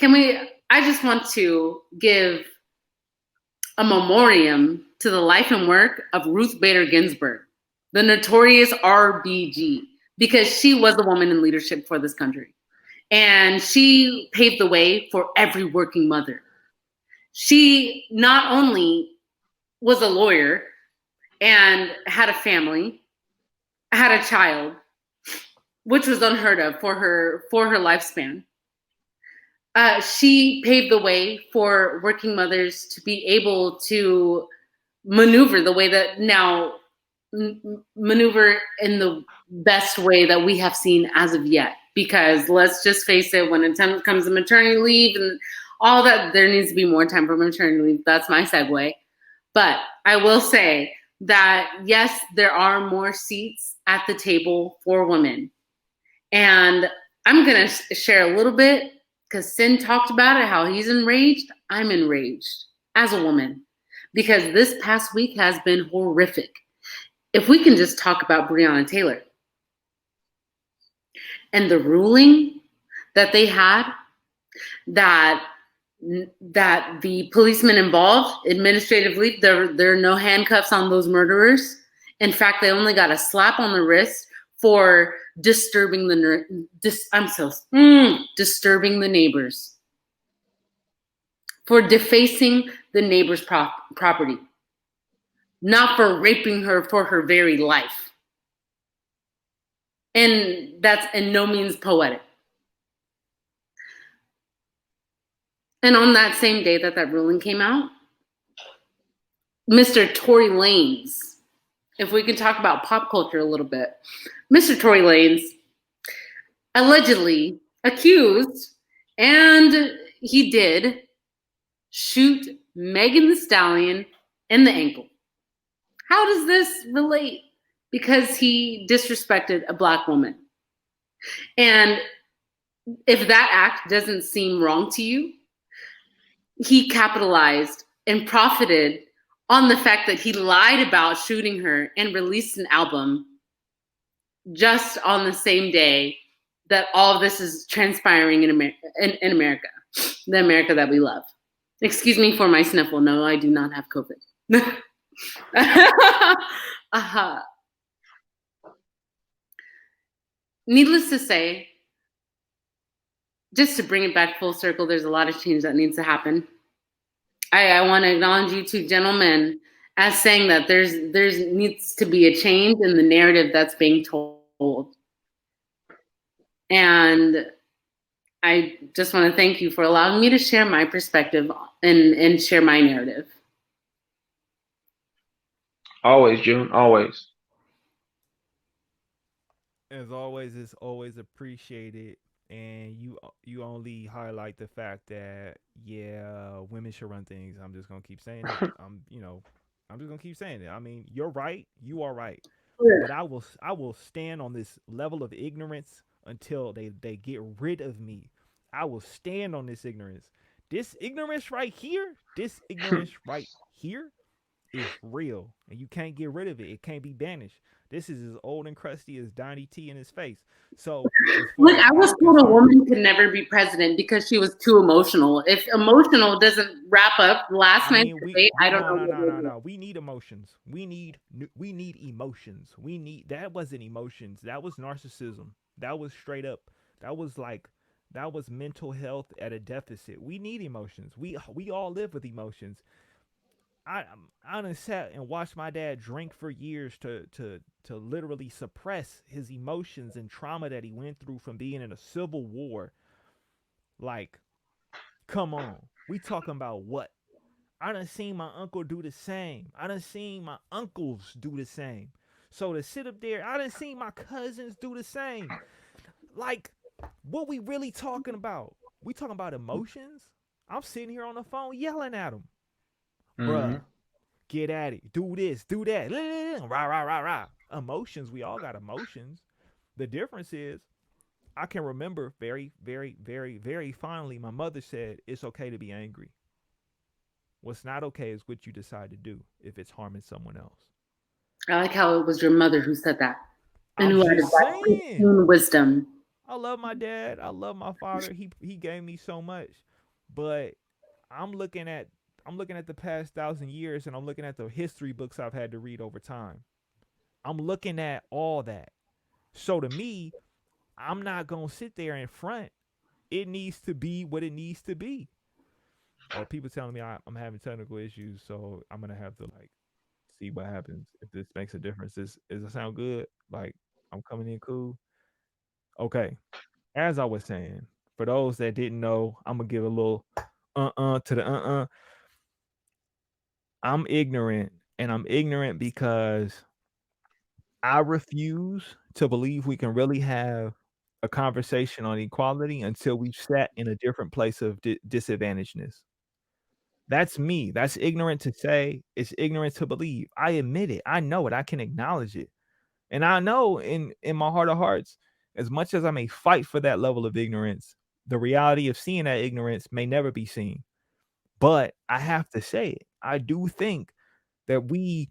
I just want to give a memoriam to the life and work of Ruth Bader Ginsburg, the notorious RBG, because she was a woman in leadership for this country. And she paved the way for every working mother. She not only was a lawyer and had a family, had a child, which was unheard of for her lifespan. She paved the way for working mothers to be able to maneuver the way that now maneuver in the best way that we have seen as of yet. Because let's just face it, when it comes to maternity leave and all that, there needs to be more time for maternity leave. That's my segue. But I will say that yes, there are more seats at the table for women. And I'm going to share a little bit because Sin talked about it, how he's enraged. I'm enraged as a woman because this past week has been horrific. If we can just talk about Breonna Taylor and the ruling that they had, that the policemen involved, administrative leave, there are no handcuffs on those murderers. In fact, they only got a slap on the wrist for disturbing disturbing the neighbors, for defacing the neighbor's property, not for raping her for her very life. And that's in no means poetic. And on that same day that ruling came out, Mr. Tory Lanez, if we can talk about pop culture a little bit, Mr. Tory Lanez allegedly accused, and he did, shoot Megan Thee Stallion in the ankle. How does this relate? Because he disrespected a Black woman. And if that act doesn't seem wrong to you, he capitalized and profited on the fact that he lied about shooting her and released an album just on the same day that all of this is transpiring in America, the America that we love. Excuse me for my sniffle. No, I do not have COVID. Needless to say, just to bring it back full circle, there's a lot of change that needs to happen. I want to acknowledge you two gentlemen as saying that there's needs to be a change in the narrative that's being told. And I just want to thank you for allowing me to share my perspective and share my narrative. Always, June, always. As always, it's always appreciated. And you only highlight the fact that women should run things. I'm just gonna keep saying it. I'm just gonna keep saying it. I mean, you're right. You are right. But I will stand on this level of ignorance until they get rid of me. I will stand on this ignorance. This ignorance right here, this ignorance right here is real, and you can't get rid of it. It can't be banished. This is as old and crusty as Donnie T in his face. So, look, I was told a woman could never be president because she was too emotional. If emotional doesn't wrap up last night's debate, I don't know. No. We need emotions. We need emotions. That wasn't emotions. That was narcissism. That was straight up. That was mental health at a deficit. We need emotions. We all live with emotions. I done sat and watched my dad drink for years to literally suppress his emotions and trauma that he went through from being in a civil war. Like, come on. We talking about what? I done seen my uncle do the same. I done seen my uncles do the same. So to sit up there, I done seen my cousins do the same. Like, what we really talking about? We talking about emotions? I'm sitting here on the phone yelling at them. Bruh, get at it. Do this, do that. Rah, rah, rah, rah. Emotions, we all got emotions. The difference is, I can remember very, very, very, very fondly my mother said, it's okay to be angry. What's not okay is what you decide to do if it's harming someone else. I like how it was your mother who said that. And who had that wisdom. I love my dad. I love my father. He gave me so much. But I'm looking at the past 1,000 years, and I'm looking at the history books I've had to read over time. I'm looking at all that. So to me, I'm not going to sit there in front. It needs to be what it needs to be. Or people telling me I'm having technical issues, so I'm going to have to see what happens. If this makes a difference, does it sound good? Like, I'm coming in cool? Okay. As I was saying, for those that didn't know, I'm going to give a little to the I'm ignorant, and I'm ignorant because I refuse to believe we can really have a conversation on equality until we've sat in a different place of disadvantagedness. That's me. That's ignorant to say. It's ignorant to believe. I admit it. I know it. I can acknowledge it. And I know in my heart of hearts, as much as I may fight for that level of ignorance, the reality of seeing that ignorance may never be seen. But I have to say it. I do think that we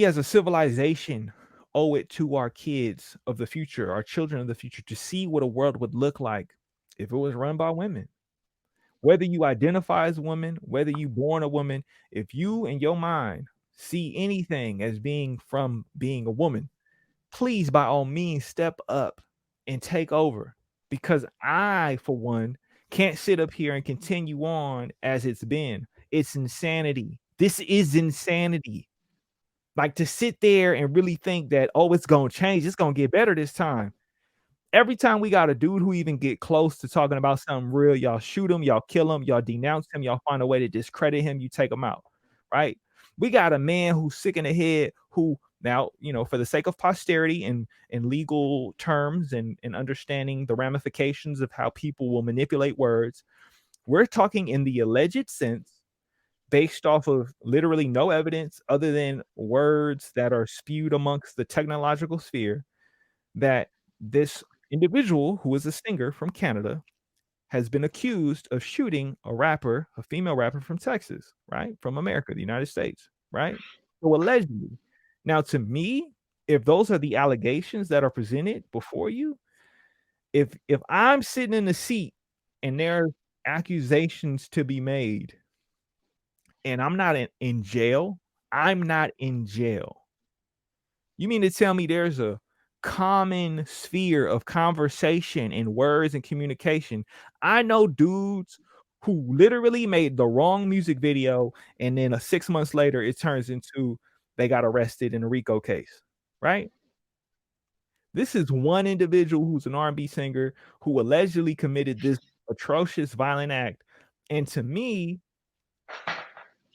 as a civilization owe it to our kids of the future, our children of the future, to see what a world would look like if it was run by women. Whether you identify as a woman, whether you born a woman, if you in your mind see anything as being from being a woman, please by all means step up and take over. Because I, for one, can't sit up here and continue on as it's been. It's insanity. This is insanity. Like to sit there and really think that, oh, it's gonna change, it's gonna get better this time. Every time we got a dude who even get close to talking about something real, y'all shoot him, y'all kill him, y'all denounce him, y'all find a way to discredit him, you take him out, right? We got a man who's sick in the head who now, for the sake of posterity and legal terms and understanding the ramifications of how people will manipulate words, we're talking in the alleged sense based off of literally no evidence other than words that are spewed amongst the technological sphere that this individual who is a singer from Canada has been accused of shooting a female rapper from Texas, right? From America, the United States, right? So allegedly. Now, to me, if those are the allegations that are presented before you, if I'm sitting in the seat and there's accusations to be made and I'm not in jail, I'm not in jail. You mean to tell me there's a common sphere of conversation and words and communication? I know dudes who literally made the wrong music video, and then 6 months later, it turns into they got arrested in a RICO case, right? This is one individual who's an R&B singer who allegedly committed this atrocious violent act, and to me,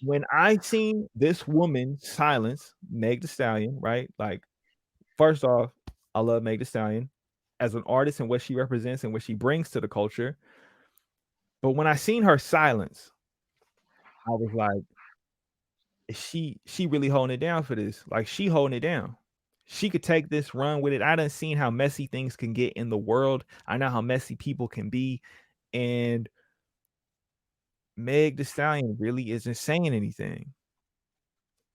when I seen this woman silence Meg Thee Stallion, right? Like, first off, I love Meg Thee Stallion as an artist and what she represents and what she brings to the culture. But when I seen her silence, I was like, "Is she really holding it down for this? Like she holding it down. She could take this, run with it. I done seen how messy things can get in the world. I know how messy people can be. And Meg Thee Stallion really isn't saying anything.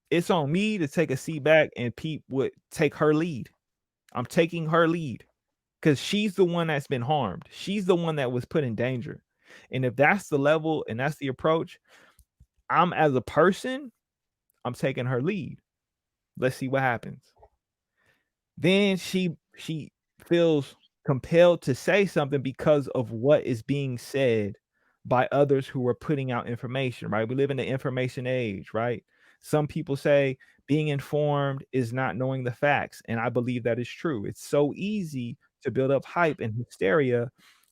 It's on me to take a seat back and Pete would take her lead. I'm taking her lead. Because she's the one that's been harmed. She's the one that was put in danger. And if that's the level and that's the approach, I'm as a person, I'm taking her lead. Let's see what happens. Then she feels compelled to say something because of what is being said by others who are putting out information, right? We live in the information age, right? Some people say being informed is not knowing the facts, and I believe that is true. It's so easy to build up hype and hysteria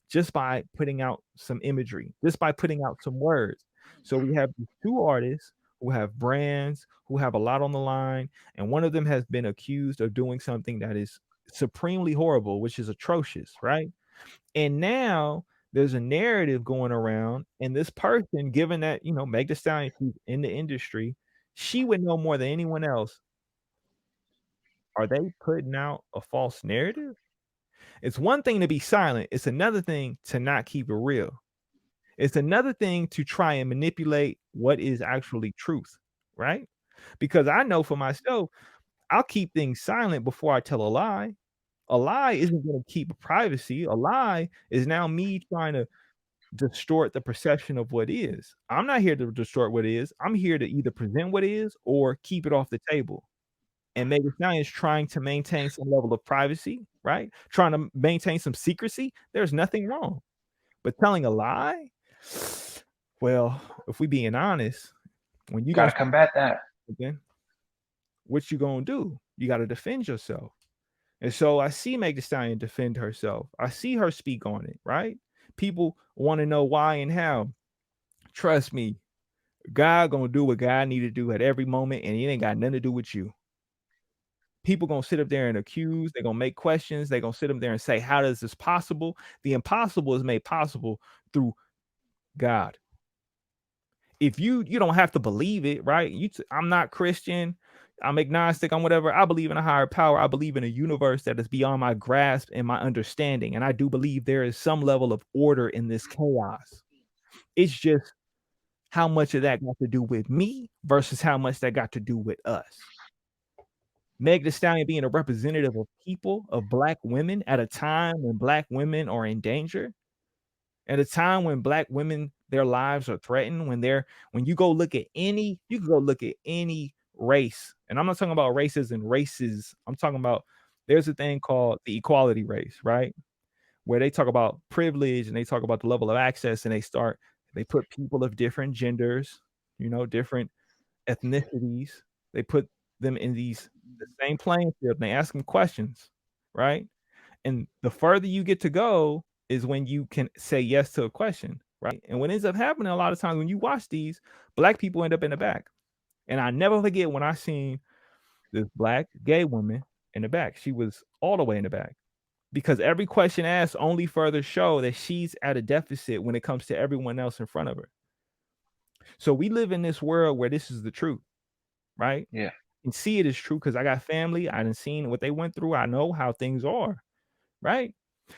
just by putting out some imagery, just by putting out some words. So we have these two artists who have brands, who have a lot on the line, and one of them has been accused of doing something that is supremely horrible, which is atrocious, right? And now there's a narrative going around, and this person, given that, Meg Thee Stallion, she's in the industry, she would know more than anyone else. Are they putting out a false narrative? It's one thing to be silent, it's another thing to not keep it real. It's another thing to try and manipulate what is actually truth, right? Because I know for myself, I'll keep things silent before I tell a lie. A lie isn't gonna keep privacy. A lie is now me trying to distort the perception of what is. I'm not here to distort what is. I'm here to either present what is or keep it off the table. And Megan Thee Stallion is trying to maintain some level of privacy, right? Trying to maintain some secrecy. There's nothing wrong. But telling a lie, well, if we being honest, when you Gotta gonna combat that. then what you gonna do? You gotta defend yourself. And so I see Meg Thee Stallion defend herself. I see her speak on it, right? People want to know why and how. Trust me, God gonna do what God need to do at every moment, and it ain't got nothing to do with you. People gonna sit up there and accuse, they're gonna make questions, they're gonna sit up there and say, "How does this possible?" The impossible is made possible through God. If you don't have to believe it, right? I'm not Christian, I'm agnostic, I'm whatever. I believe in a higher power. I believe in a universe that is beyond my grasp and my understanding. And I do believe there is some level of order in this chaos. It's just how much of that got to do with me versus how much that got to do with us. Meg Thee Stallion being a representative of people, of Black women at a time when Black women are in danger, at a time when Black women, their lives are threatened, when you go look at you can go look at any race, and I'm not talking about races and races. I'm talking about there's a thing called the equality race, right? Where they talk about privilege and they talk about the level of access, and they put people of different genders, different ethnicities, they put them in the same playing field, and they ask them questions, right? And the further you get to go is when you can say yes to a question, right? And what ends up happening a lot of times when you watch these, Black people end up in the back. And I never forget when I seen this Black gay woman in the back. She was all the way in the back because every question asked only further show that she's at a deficit when it comes to everyone else in front of her. So we live in this world where this is the truth, right? Yeah. And see it as true because I got family. I done seen what they went through. I know how things are, right?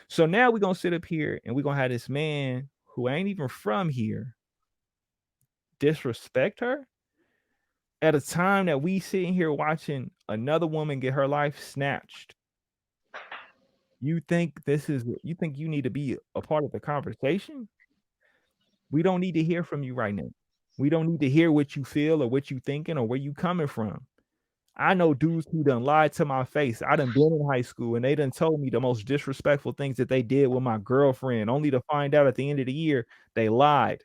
So now we're gonna sit up here and we're gonna have this man who ain't even from here disrespect her at a time that we sitting here watching another woman get her life snatched. You think you need to be a part of the conversation? We don't need to hear from you right now. We don't need to hear what you feel or what you thinking or where you coming from. I know dudes who done lied to my face. I done been in high school and they done told me the most disrespectful things that they did with my girlfriend, only to find out at the end of the year they lied.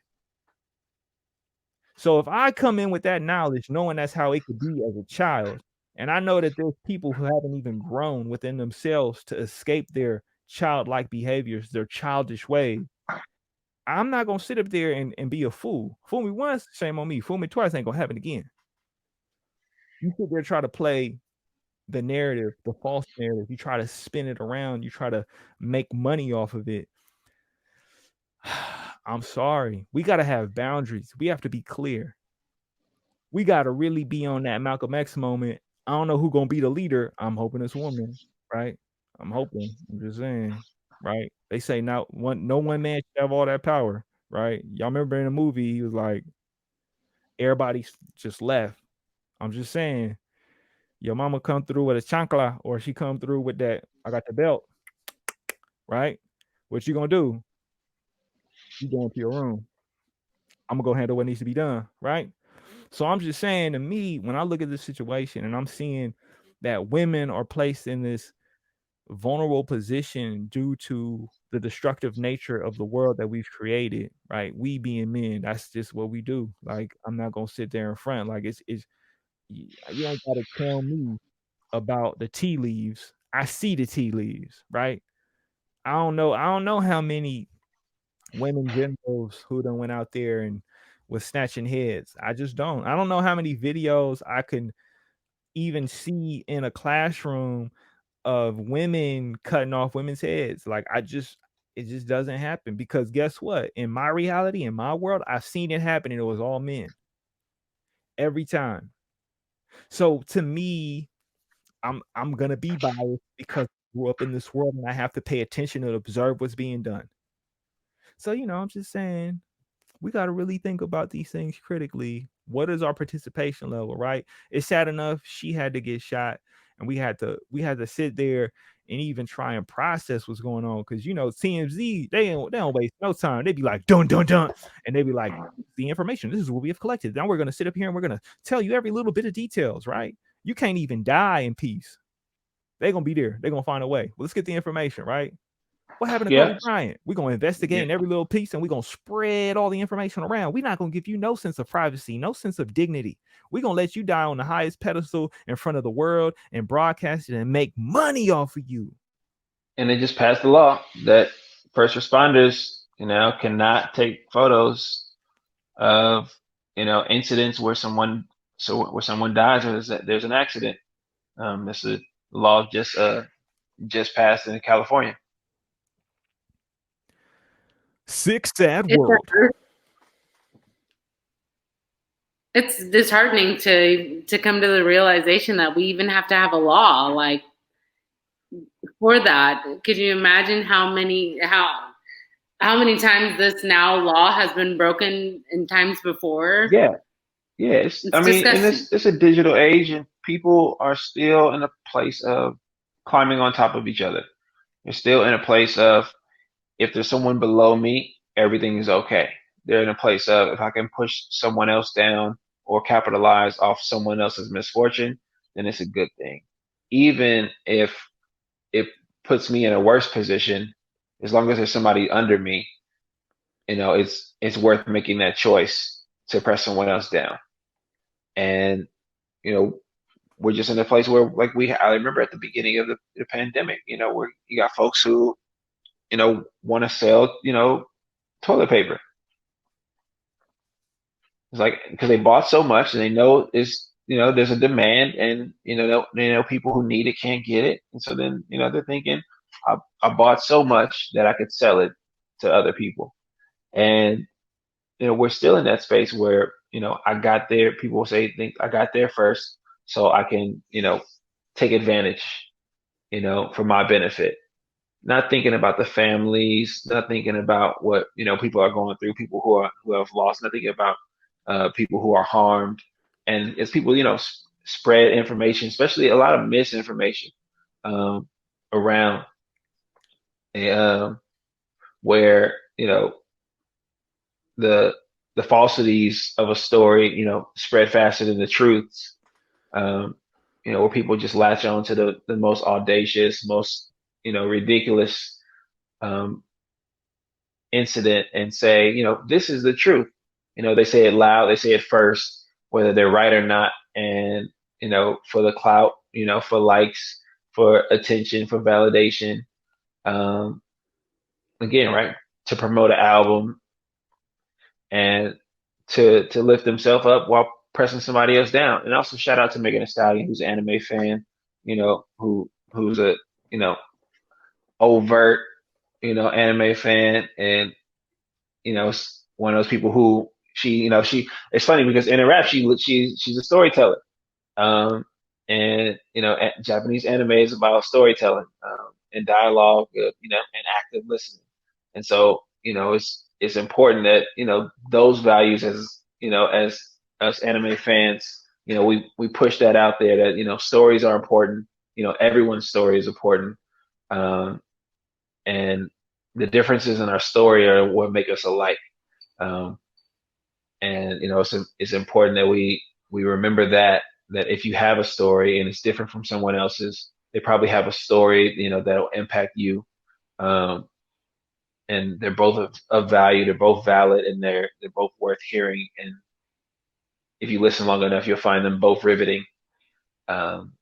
So if I come in with that knowledge, knowing that's how it could be as a child, and I know that there's people who haven't even grown within themselves to escape their childlike behaviors, their childish ways, I'm not gonna sit up there and be a fool. Fool me once, shame on me. Fool me twice, ain't gonna happen again. You sit there try to play the narrative, the false narrative, you try to spin it around, you try to make money off of it. I'm sorry. We gotta have boundaries. We have to be clear. We gotta really be on that Malcolm X moment. I don't know who gonna be the leader. I'm hoping it's woman, right? I'm hoping. I'm just saying, right? They say no one man should have all that power, right? Y'all remember in the movie, he was like, everybody just left. I'm just saying, your mama come through with a chancla or she come through with that, I got the belt, right? What you gonna do? You go into your room. I'm gonna go handle what needs to be done, right? So I'm just saying to me, when I look at this situation and I'm seeing that women are placed in this vulnerable position due to the destructive nature of the world that we've created, right? We being men, that's just what we do. Like, I'm not gonna sit there in front. Like it's you ain't gotta tell me about the tea leaves. I see the tea leaves, right? I don't know how many women generals who done went out there and was snatching heads. I just don't. I don't know how many videos I can even see in a classroom of women cutting off women's heads. Like it just doesn't happen because guess what? In my reality, in my world, I've seen it happen and it was all men every time. So to me, I'm gonna be biased because I grew up in this world and I have to pay attention and observe what's being done. So, I'm just saying we got to really think about these things critically. What is our participation level, right? It's sad enough she had to get shot and we had to sit there and even try and process what's going on because TMZ they don't waste no time. They be like dun dun dun and they be like the information, this is what we have collected. Now we're going to sit up here and we're going to tell you every little bit of details, right? You can't even die in peace. They're going to be there. They're going to find a way. Well, let's get the information, right? What happened to Yeah. Kobe Bryant? We're going to investigate in every little piece and we're going to spread all the information around. We're not going to give you no sense of privacy, no sense of dignity. We're going to let you die on the highest pedestal in front of the world and broadcast it and make money off of you. And they just passed the law that first responders, cannot take photos of, incidents where someone dies or there's an accident. It's a law just passed in California. Sick, sad It's world. it's disheartening to come to the realization that we even have to have a law like for that. Could you imagine how many times this now law has been broken in times before? Yeah, yeah. I It's mean, and disgusting. it's a digital age, and people are still in a place of climbing on top of each other. They're still in a place of, if there's someone below me, everything is okay. They're in a place of, if I can push someone else down or capitalize off someone else's misfortune, then it's a good thing. Even if it puts me in a worse position, as long as there's somebody under me, it's worth making that choice to press someone else down. And you know, we're just in a place where, like, I remember at the beginning of the pandemic, where you got folks who, want to sell, toilet paper. It's like, because they bought so much and they know there's a demand, and they know people who need it can't get it, and so then they're thinking, I bought so much that I could sell it to other people. And we're still in that space where I got there. People will think I got there first, so I can take advantage, for my benefit. Not thinking about the families, not thinking about what people are going through, people who have lost, not thinking about people who are harmed. And as people spread information, especially a lot of misinformation um, around, um, where the the falsities of a story spread faster than the truths. Um, where people just latch on to the most audacious, most ridiculous um, incident and say, this is the truth. They say it loud, they say it first, whether they're right or not, and for the clout, for likes, for attention, for validation. Um, Again, right, to promote an album and to lift themselves up while pressing somebody else down. And also shout out to Megan Thee Stallion, who's an anime fan, who's a you know overt anime fan, and one of those people who she it's funny because in a rap she's a storyteller. Um, and Japanese anime is about storytelling, and dialogue, and active listening. And so it's important that those values, as us anime fans, we push that out there, that stories are important. Everyone's story is important. Um, and the differences in our story are what make us alike. Um, and it's important that we remember that if you have a story and it's different from someone else's, they probably have a story that'll impact you. Um, and they're both of value, they're both valid, and they're both worth hearing. And if you listen long enough, you'll find them both riveting. Um,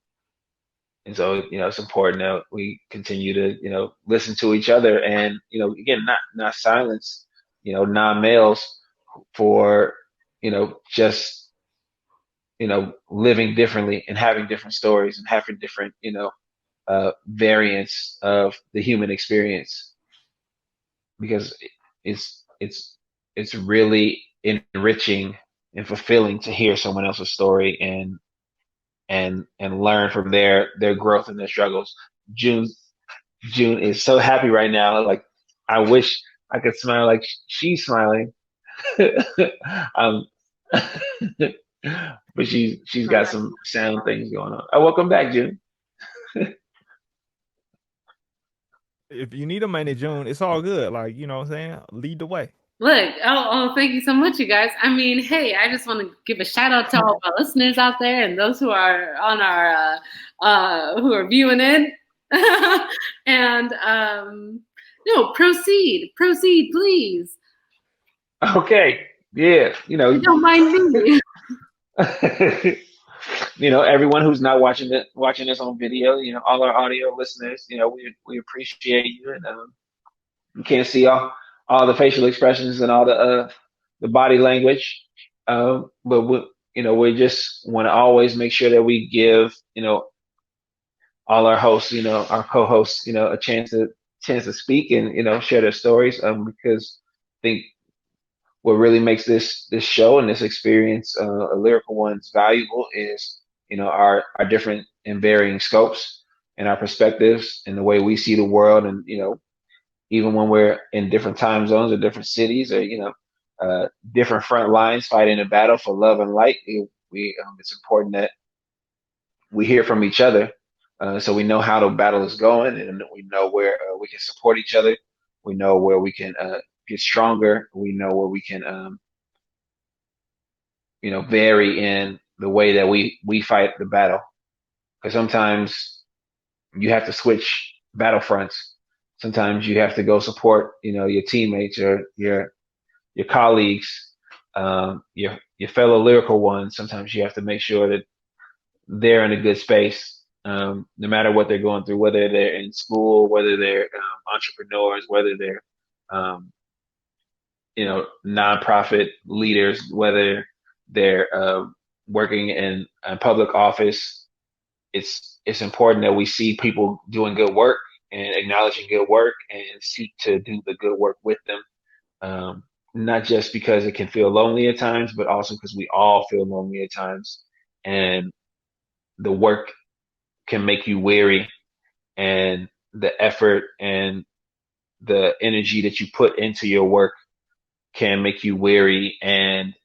and so it's important that we continue to listen to each other, and again, not silence non-males for just living differently and having different stories and having different variants of the human experience, because it's it's it's really enriching and fulfilling to hear someone else's story, and learn from their growth and their struggles. June June is so happy right now. Like, I wish I could smile like she's smiling. um, but she's got some sound things going on. Oh, welcome back, June. If you need a man in June, it's all good. Like, you know what I'm saying? Lead the way. Look, thank you so much, you guys. I mean, hey, I just want to give a shout out to all of our listeners out there and those who are on our, who are viewing in. And, no, proceed, please. Okay, yeah, Don't mind me. everyone who's not watching this on video, all our audio listeners, we appreciate you, and you can't see all the facial expressions and all the body language, but we just want to always make sure that we give all our hosts, our co-hosts, a chance to speak and share their stories. Because I think what really makes this show and this experience, a lyrical one's valuable is our different and varying scopes and our perspectives and the way we see the world, and even when we're in different time zones or different cities or different front lines fighting a battle for love and light, it's important that we hear from each other, so we know how the battle is going, and we know where we can support each other. We know where we can get stronger. We know where we can vary in the way that we fight the battle. Because sometimes you have to switch battlefronts. Sometimes you have to go support, your teammates or your colleagues, your fellow lyrical ones. Sometimes you have to make sure that they're in a good space, no matter what they're going through, whether they're in school, whether they're entrepreneurs, whether they're um, nonprofit leaders, whether they're working in a public office. It's important that we see people doing good work and acknowledging good work and seek to do the good work with them. Not just because it can feel lonely at times, but also because we all feel lonely at times, and the work can make you weary, and the effort and the energy that you put into your work can make you weary. And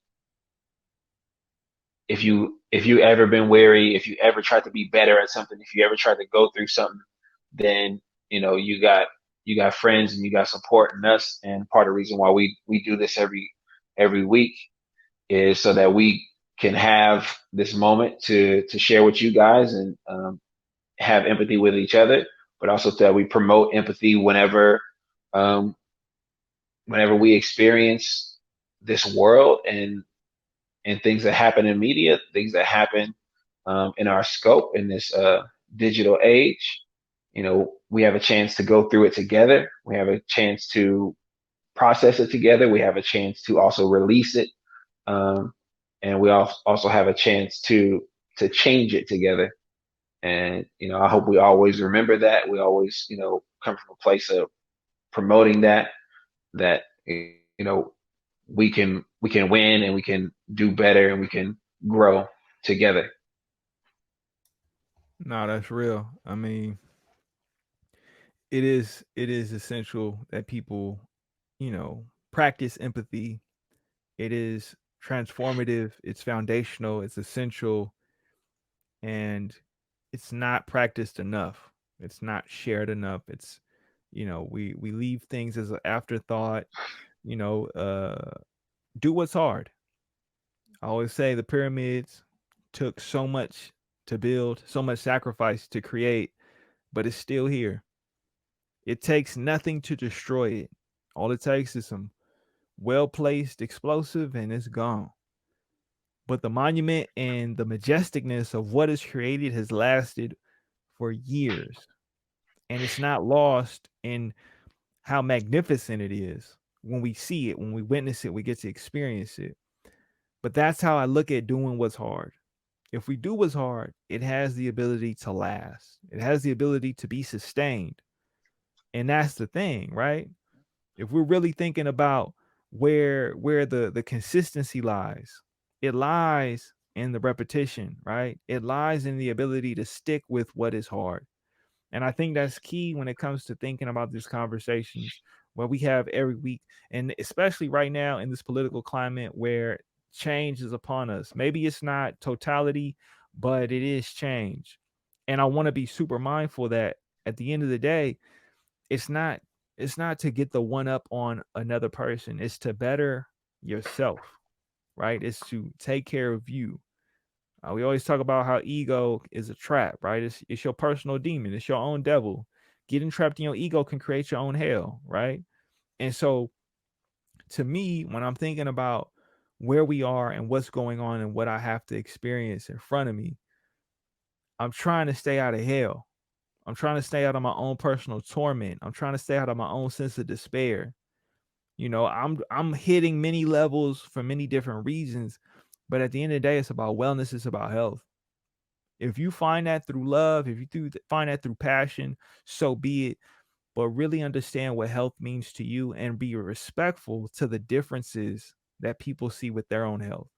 if you ever been weary, if you ever tried to be better at something, if you ever tried to go through something, then you got friends and you got support in us. And part of the reason why we do this every week is so that we can have this moment to share with you guys, and have empathy with each other, but also that we promote empathy um, whenever we experience this world and things that happen in media, things that happen in our scope in this digital age. We have a chance to go through it together. We have a chance to process it together. We have a chance to also release it, um, and we also have a chance to change it together. And I hope we always remember that. We always come from a place of promoting that we can win and we can do better and we can grow together. No, that's real. I mean, it is essential that people, practice empathy. It is transformative, it's foundational, it's essential, and it's not practiced enough. It's not shared enough. It's we leave things as an afterthought, you know, do what's hard. I always say the pyramids took so much to build, so much sacrifice to create, but it's still here. It takes nothing to destroy it. All it takes is some well placed explosive and it's gone. But the monument and the majesticness of what is created has lasted for years. And it's not lost in how magnificent it is. When we see it, when we witness it, we get to experience it. But that's how I look at doing what's hard. If we do what's hard, it has the ability to last, it has the ability to be sustained. And that's the thing, right? If we're really thinking about where the consistency lies, it lies in the repetition, right? It lies in the ability to stick with what is hard. And I think that's key when it comes to thinking about these conversations where we have every week, and especially right now in this political climate where change is upon us. Maybe it's not totality, but it is change. And I want to be super mindful that at the end of the day, it's not it's not to get the one up on another person. It's to better yourself, right? It's to take care of you. We always talk about how ego is a trap, right? It's your personal demon. It's your own devil. Getting trapped in your ego can create your own hell, right? And so, to me, when I'm thinking about where we are and what's going on and what I have to experience in front of me, I'm trying to stay out of hell. I'm trying to stay out of my own personal torment. I'm trying to stay out of my own sense of despair. I'm hitting many levels for many different reasons, but at the end of the day, it's about wellness. It's about health. If you find that through love, if you find that through passion, so be it. But really understand what health means to you and be respectful to the differences that people see with their own health.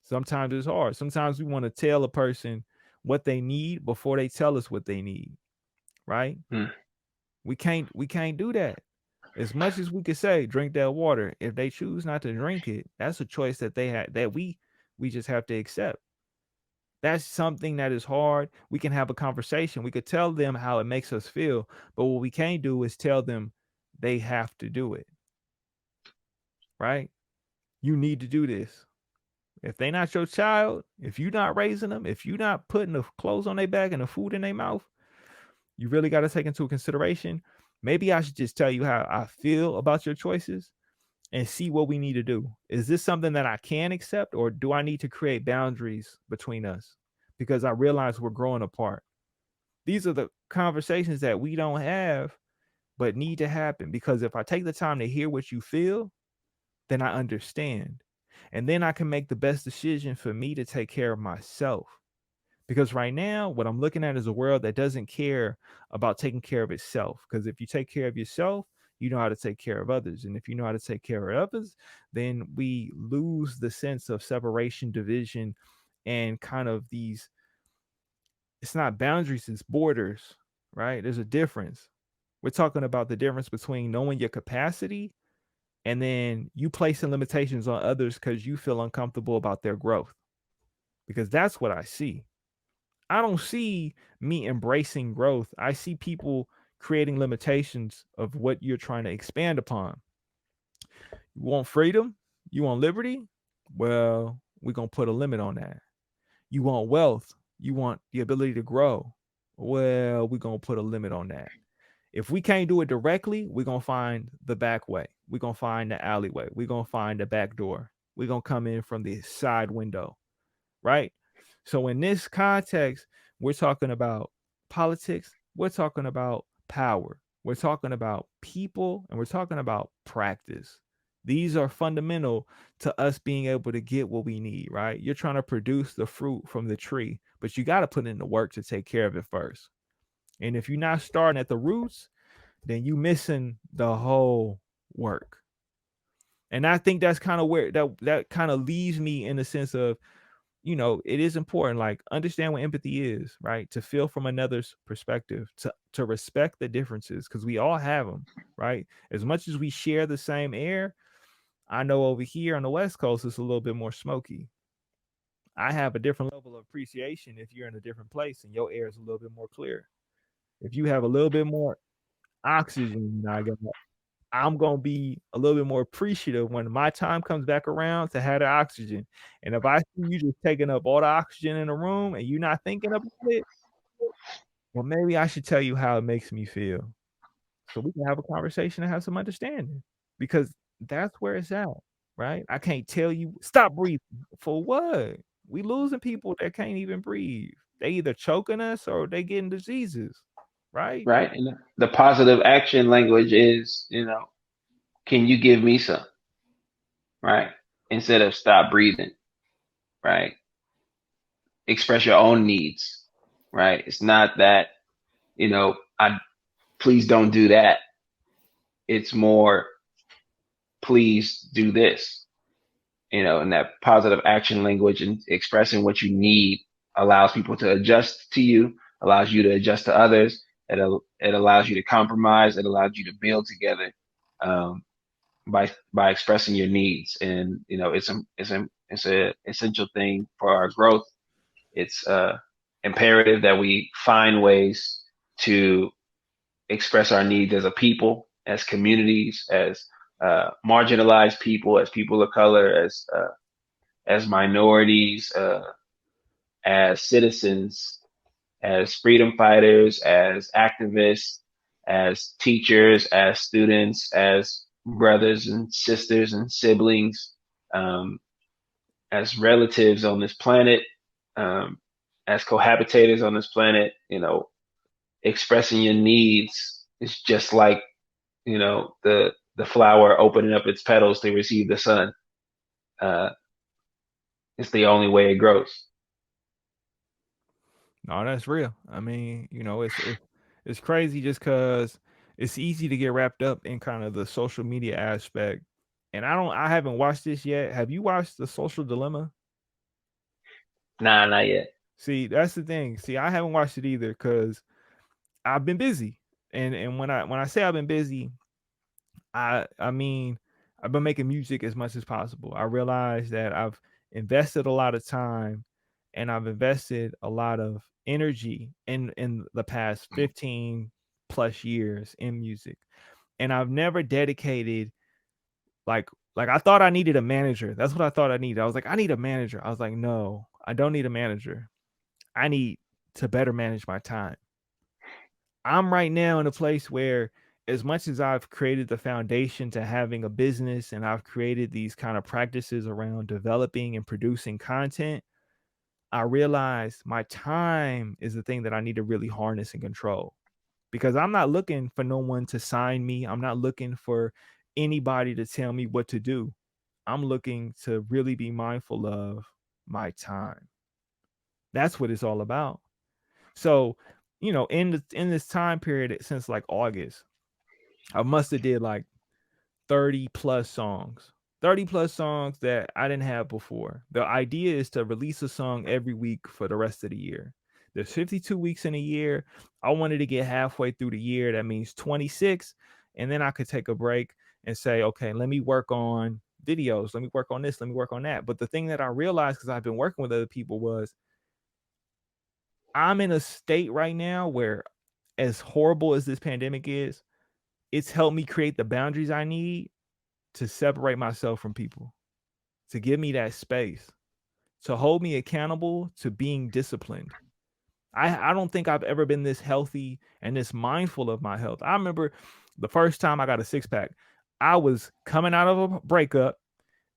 Sometimes it's hard. Sometimes we want to tell a person what they need before they tell us what they need, right? Mm. We can't do that. As much as we could say drink that water, if they choose not to drink it, that's a choice that they had that we just have to accept. That's something that is hard. We can have a conversation. We could tell them how it makes us feel, but what we can't do is tell them they have to do it, right? You need to do this. If they not your child, if you not raising them, if you not putting the clothes on their back and the food in their mouth, you really got to take into consideration. Maybe I should just tell you how I feel about your choices and see what we need to do. Is this something that I can accept, or do I need to create boundaries between us? Because I realize we're growing apart. These are the conversations that we don't have, but need to happen. Because if I take the time to hear what you feel, then I understand. And then I can make the best decision for me to take care of myself. Because right now, what I'm looking at is a world that doesn't care about taking care of itself. Because if you take care of yourself, you know how to take care of others. And if you know how to take care of others, then we lose the sense of separation, division, and kind of these, it's not boundaries, it's borders, right? There's a difference. We're talking about the difference between knowing your capacity and then you placing limitations on others because you feel uncomfortable about their growth. Because that's what I see. I don't see me embracing growth. I see people creating limitations of what you're trying to expand upon. You want freedom? You want liberty? Well, we're going to put a limit on that. You want wealth? You want the ability to grow? Well, we're going to put a limit on that. If we can't do it directly, we're going to find the back way. We're going to find the alleyway. We're going to find the back door. We're going to come in from the side window, right? So in this context, we're talking about politics, we're talking about power, we're talking about people, and we're talking about practice. These are fundamental to us being able to get what we need, right? You're trying to produce the fruit from the tree, but you got to put in the work to take care of it first. And if you're not starting at the roots, then you missing the whole work. And I think that's kind of where that kind of leaves me in the sense of, it is important, like understand what empathy is, right? To feel from another's perspective, to respect the differences, because we all have them, right? As much as we share the same air, I know over here on the West Coast it's a little bit more smoky. I have a different level of appreciation if you're in a different place and your air is a little bit more clear. If you have a little bit more oxygen, I'm gonna be a little bit more appreciative when my time comes back around to have the oxygen. And if I see you just taking up all the oxygen in the room and you're not thinking about it, well, maybe I should tell you how it makes me feel. So we can have a conversation and have some understanding. Because that's where it's at, right? I can't tell you stop breathing. For what? We losing people that can't even breathe. They either choking us or they getting diseases, right? Right. And the positive action language is, can you give me some? Right. Instead of stop breathing. Right. Express your own needs. Right. It's not that, I please don't do that. It's more, please do this. And that positive action language and expressing what you need allows people to adjust to you, allows you to adjust to others. It allows you to compromise. It allows you to build together, by expressing your needs. And it's a essential thing for our growth. It's imperative that we find ways to express our needs as a people, as communities, as marginalized people, as people of color, as minorities, as citizens, as freedom fighters, as activists, as teachers, as students, as brothers and sisters and siblings, um, as relatives on this planet, um, as cohabitators on this planet. Expressing your needs is just like, the flower opening up its petals to receive the sun. Uh, it's the only way it grows. No, that's real. I mean, it's crazy just because it's easy to get wrapped up in kind of the social media aspect. And I haven't watched this yet. Have you watched The Social Dilemma? Nah, not yet. See, that's the thing. See, I haven't watched it either because I've been busy. And when I say I've been busy, I mean I've been making music as much as possible. I realize that I've invested a lot of time and I've invested a lot of energy in the past 15 plus years in music. And I've never dedicated like I thought I needed a manager. That's what I thought I needed. I was like, I need a manager. I was like, no, I don't need a manager. I need to better manage my time. I'm right now in a place where, as much as I've created the foundation to having a business and I've created these kind of practices around developing and producing content, I realize my time is the thing that I need to really harness and control, because I'm not looking for no one to sign me. I'm not looking for anybody to tell me what to do. I'm looking to really be mindful of my time. That's what it's all about. So, in this time period since like August, I must have did like 30 plus songs. 30 plus songs that I didn't have before. The idea is to release a song every week for the rest of the year. There's 52 weeks in a year. I wanted to get halfway through the year. That means 26. And then I could take a break and say, okay, let me work on videos. Let me work on this. Let me work on that. But the thing that I realized, because I've been working with other people, was I'm in a state right now where, as horrible as this pandemic is, it's helped me create the boundaries I need to separate myself from people, to give me that space, to hold me accountable to being disciplined. I don't think I've ever been this healthy and this mindful of my health. I remember the first time I got a six pack, I was coming out of a breakup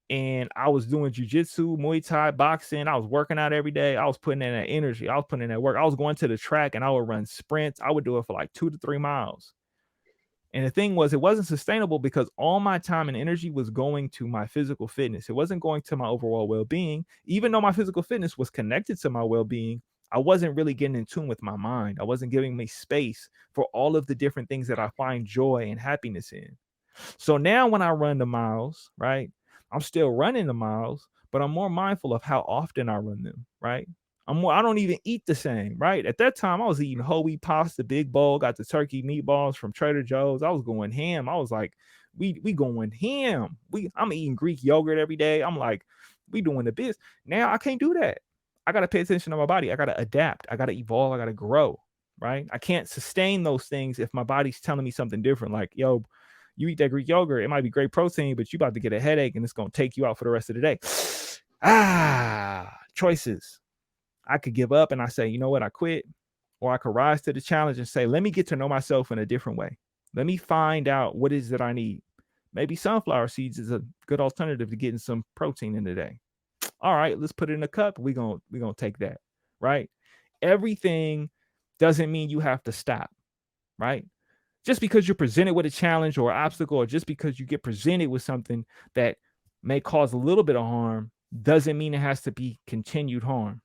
and I was doing jujitsu, Muay Thai, boxing. I was working out every day. I was putting in that energy. I was putting in that work. I was going to the track and I would run sprints. I would do it for like 2 to 3 miles. And the thing was, it wasn't sustainable because all my time and energy was going to my physical fitness. It wasn't going to my overall well being. Even though my physical fitness was connected to my well being, I wasn't really getting in tune with my mind. I wasn't giving me space for all of the different things that I find joy and happiness in. So now when I run the miles, right, I'm still running the miles, but I'm more mindful of how often I run them, right? I don't even eat the same, right? At that time, I was eating whole wheat pasta, big bowl, got the turkey meatballs from Trader Joe's. I was going ham. I was like, we going ham. I'm eating Greek yogurt every day. I'm like, we doing the biz. Now I can't do that. I gotta pay attention to my body. I gotta adapt. I gotta evolve. I gotta grow. Right? I can't sustain those things if my body's telling me something different. Like, yo, you eat that Greek yogurt, it might be great protein, but you about to get a headache and it's gonna take you out for the rest of the day. Choices. I could give up and I say, you know what, I quit. Or I could rise to the challenge and say, let me get to know myself in a different way. Let me find out what it is that I need. Maybe sunflower seeds is a good alternative to getting some protein in the day. All right, let's put it in a cup. We're gonna take that. Right? Everything doesn't mean you have to stop, right? Just because you're presented with a challenge or obstacle, or just because you get presented with something that may cause a little bit of harm, doesn't mean it has to be continued harm.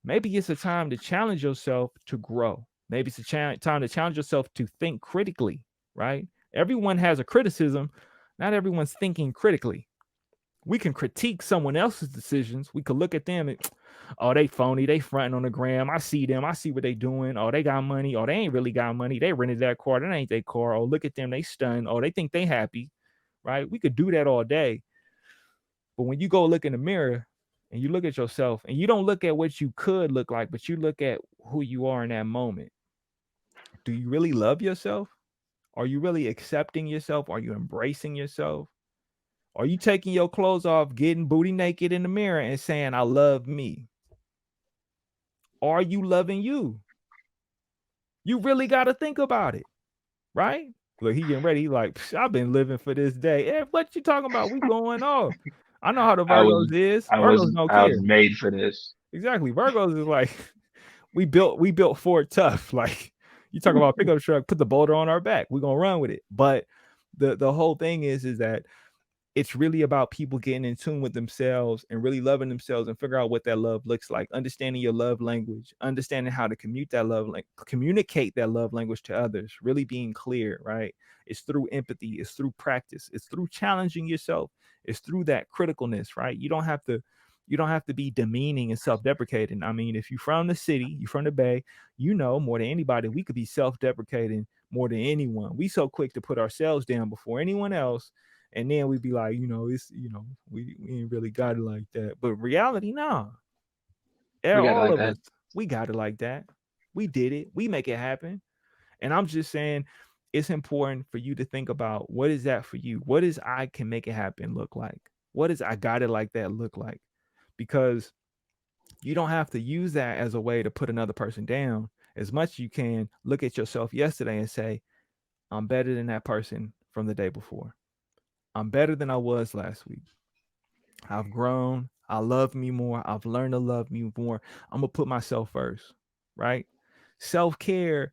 Maybe it's a time to challenge yourself to grow. Maybe it's a time to challenge yourself to think critically, right? Everyone has a criticism. Not everyone's thinking critically. We can critique someone else's decisions. We could look at them and, oh, they phony. They fronting on the gram. I see them. I see what they doing. Oh, they got money. Oh, they ain't really got money. They rented that car. That ain't their car. Oh, look at them. They stunned. Oh, they think they happy, right? We could do that all day. But when you go look in the mirror and you look at yourself and you don't look at what you could look like, but you look at who you are in that moment. Do you really love yourself? Are you really accepting yourself? Are you embracing yourself? Are you taking your clothes off, getting booty naked in the mirror and saying, I love me? Are you loving you? You really got to think about it, right? Look, he getting ready. He like, I've been living for this day. Hey, what you talking about? We going off. I know how the I was Virgos is. I was Virgos don't I was care. made for this. Exactly. Virgos is like, we built Ford tough. Like, you talk about pickup truck, put the boulder on our back. We're gonna run with it. But the whole thing is that it's really about people getting in tune with themselves and really loving themselves and figure out what that love looks like, understanding your love language, understanding how to communicate that love language to others, really being clear, right? It's through empathy, it's through practice, it's through challenging yourself, it's through that criticalness, right? You don't have to be demeaning and self-deprecating. I mean, if you're from the city, you're from the Bay, you know more than anybody, we could be self-deprecating more than anyone. We so quick to put ourselves down before anyone else, and then we'd be like, we ain't really got it like that. But reality, nah. We got it All like of that. us, we got it like that. We did it. We make it happen. And I'm just saying, it's important for you to think about, what is that for you? What is I can make it happen look like? What is I got it like that look like? Because you don't have to use that as a way to put another person down. As much as you can look at yourself yesterday and say, I'm better than that person from the day before. I'm better than I was last week. I've grown. I love me more. I've learned to love me more. I'm going to put myself first, right? Self care,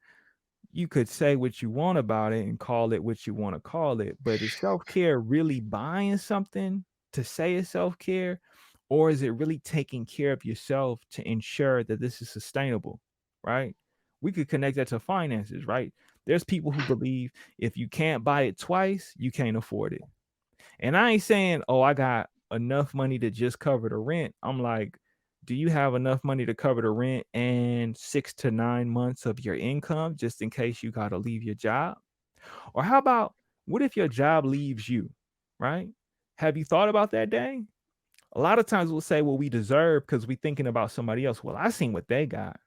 you could say what you want about it and call it what you want to call it, but is self care really buying something to say it's self care? Or is it really taking care of yourself to ensure that this is sustainable, right? We could connect that to finances, right? There's people who believe if you can't buy it twice, you can't afford it. And I ain't saying, oh, I got enough money to just cover the rent. I'm like, do you have enough money to cover the rent and 6 to 9 months of your income just in case you got to leave your job? Or how about, what if your job leaves you, right? Have you thought about that day? A lot of times we'll say, well, we deserve because we're thinking about somebody else. Well, I seen what they got.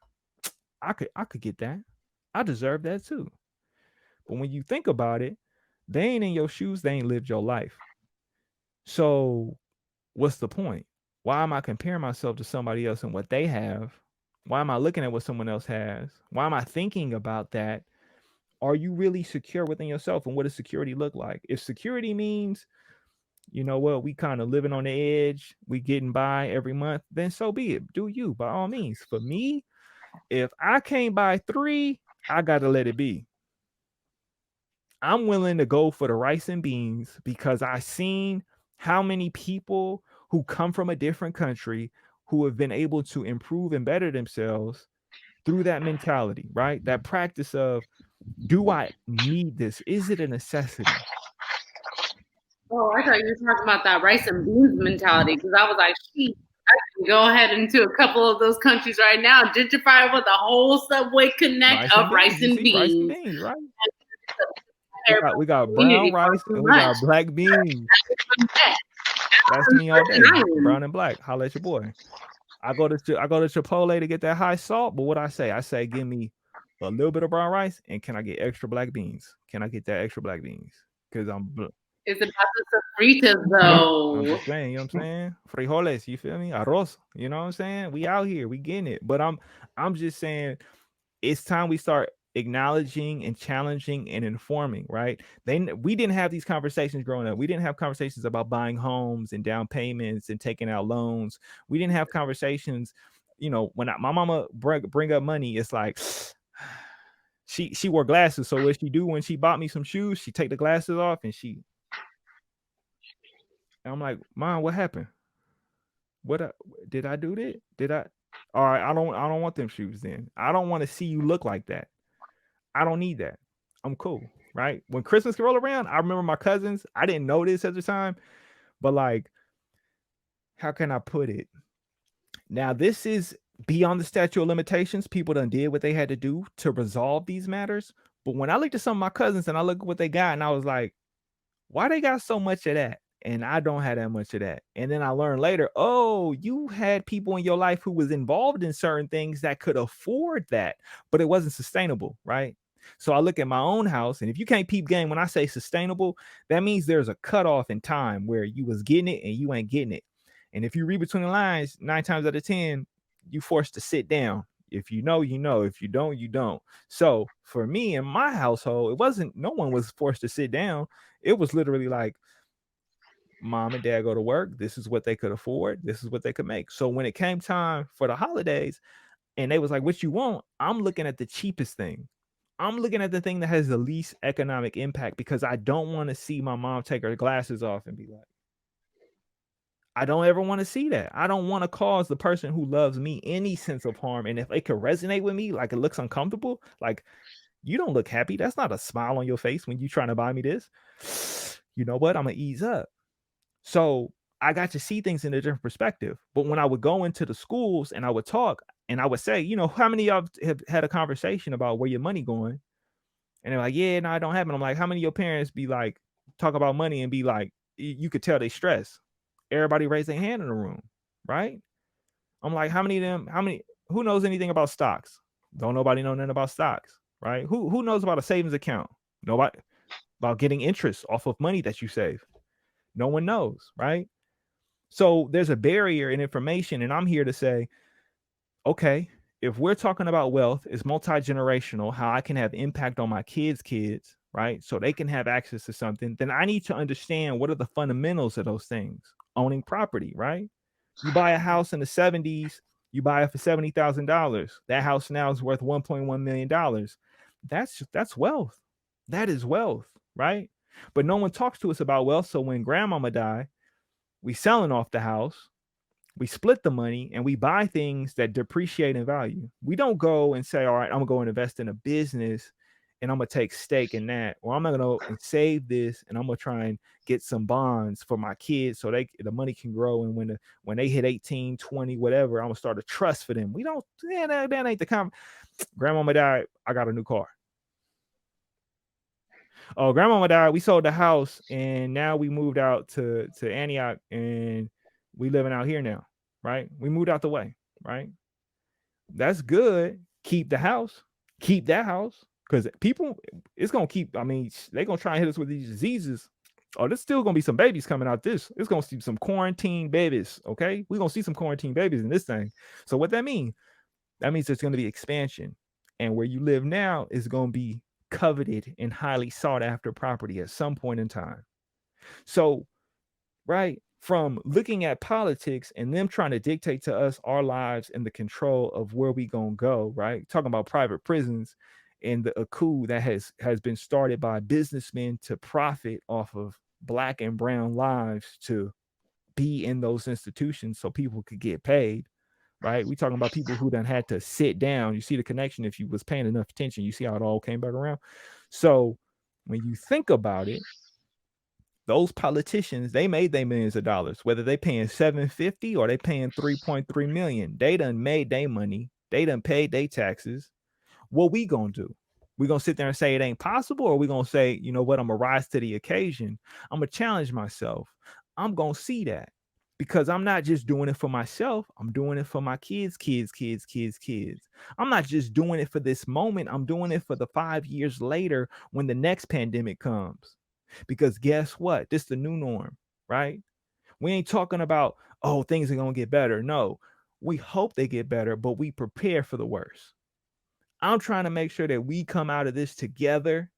I could get that. I deserve that too. But when you think about it, they ain't in your shoes, they ain't lived your life. So what's the point? Why am I comparing myself to somebody else and what they have? Why am I looking at what someone else has? Why am I thinking about that? Are you really secure within yourself? And what does security look like? If security means, you know what, we kind of living on the edge, we getting by every month, then so be it. Do you, by all means. For me, if I can't buy three, I got to let it be. I'm willing to go for the rice and beans because I've seen how many people who come from a different country who have been able to improve and better themselves through that mentality, right? That practice of, do I need this? Is it a necessity? Oh, I thought you were talking about that rice and beans mentality, because I was like, she, I can go ahead into a couple of those countries right now, gentrify with a whole subway connect Rice and of beans. rice You and see, rice and beans. beans, right? We got Everybody's we got brown community for rice and we lunch. got black beans. That That's me all Virgin day. Islands. Brown and black. Holla at your boy. I go to Chipotle to get that high salt, but what I say, give me a little bit of brown rice and can I get extra black beans? Can I get that extra black beans? Because It's about the sofritas, I'm though. just saying, you know what I'm saying? Frijoles, you feel me? Arroz, you know what I'm saying? We out here, we getting it. But I'm just saying, it's time we start acknowledging and challenging and informing, right? We didn't have these conversations growing up. We didn't have conversations about buying homes and down payments and taking out loans. We didn't have conversations, when my mama bring up money, it's like she wore glasses. So what she do when she bought me some shoes, she take the glasses off and I'm like, Mom, what happened? Did I do that? Did I? All right, I don't want them shoes then. I don't want to see you look like that. I don't need that. I'm cool, right? When Christmas roll around, I remember my cousins. I didn't know this at the time, but like, how can I put it? Now, this is beyond the statute of limitations. People done did what they had to do to resolve these matters. But when I looked at some of my cousins and I looked at what they got, and I was like, why they got so much of that? And I don't have that much of that. And then I learned later, oh, you had people in your life who was involved in certain things that could afford that, but it wasn't sustainable, right? So I look at my own house, and if you can't peep game, when I say sustainable, that means there's a cutoff in time where you was getting it and you ain't getting it. And if you read between the lines, 9 times out of 10, you forced to sit down. If you know, you know. If you don't, you don't. So for me in my household, it wasn't, no one was forced to sit down. It was literally like, mom and dad go to work. This is what they could afford. This is what they could make. So when it came time for the holidays and they was like, what you want? I'm looking at the cheapest thing. I'm looking at the thing that has the least economic impact because I don't want to see my mom take her glasses off and be like, I don't ever want to see that. I don't want to cause the person who loves me any sense of harm. And if it could resonate with me, like it looks uncomfortable, like you don't look happy. That's not a smile on your face when you trying to buy me this. You know what? I'm gonna ease up. So I got to see things in a different perspective. But when I would go into the schools and I would talk and I would say, you know, how many of y'all have had a conversation about where your money going? And they're like, yeah, no, I don't have it. I'm like, how many of your parents be like, talk about money and be like, you could tell they stress. Everybody raise their hand in the room, right? I'm like, how many of them, who knows anything about stocks? Don't nobody know nothing about stocks, right? Who knows about a savings account? Nobody. About getting interest off of money that you save. No one knows, right? So there's a barrier in information, and I'm here to say, okay, if we're talking about wealth, it's multi-generational, how I can have impact on my kids, right? So they can have access to something, then I need to understand what are the fundamentals of those things. Owning property, right? You buy a house in the 70s, you buy it for $70,000. That house now is worth $1.1 million. That's wealth. That is wealth, right? But no one talks to us about wealth. So when grandmama die, we selling off the house, we split the money, and we buy things that depreciate in value. We don't go and say, all right, I'm gonna go and invest in a business and I'm gonna take stake in that, or I'm gonna go and save this and I'm gonna try and get some bonds for my kids so the money can grow. And when they hit 18, 20, whatever, I'm gonna start a trust for them. We don't, yeah, that ain't the grandmama died, I got a new car. Oh, grandmama died, we sold the house and now we moved out to Antioch and we living out here now, right? We moved out the way, right? That's good. Keep the house, keep that house, because people, it's gonna keep. I mean, they're gonna try and hit us with these diseases. Oh, there's still gonna be some babies coming out. It's gonna see some quarantine babies. Okay, we're gonna see some quarantine babies in this thing. So what that means? That means there's gonna be expansion, and where you live now is gonna be coveted and highly sought after property at some point in time. So, right, from looking at politics and them trying to dictate to us our lives and the control of where we gonna go, right? Talking about private prisons and a coup that has been started by businessmen to profit off of black and brown lives to be in those institutions so people could get paid, right? We talking about people who then had to sit down. You see the connection if you was paying enough attention. You see how it all came back around. So when you think about it, those politicians, they made their millions of dollars, whether they paying 750 or they paying 3.3 million. They done made their money. They done paid their taxes. What we gonna do? We gonna sit there and say it ain't possible, or we gonna say, you know what, I'm gonna rise to the occasion. I'm gonna challenge myself. I'm gonna see that because I'm not just doing it for myself. I'm doing it for my kids. I'm not just doing it for this moment. I'm doing it for the 5 years later when the next pandemic comes. Because guess what? This is the new norm, right? We ain't talking about, oh, things are going to get better. No, we hope they get better, but we prepare for the worst. I'm trying to make sure that we come out of this together.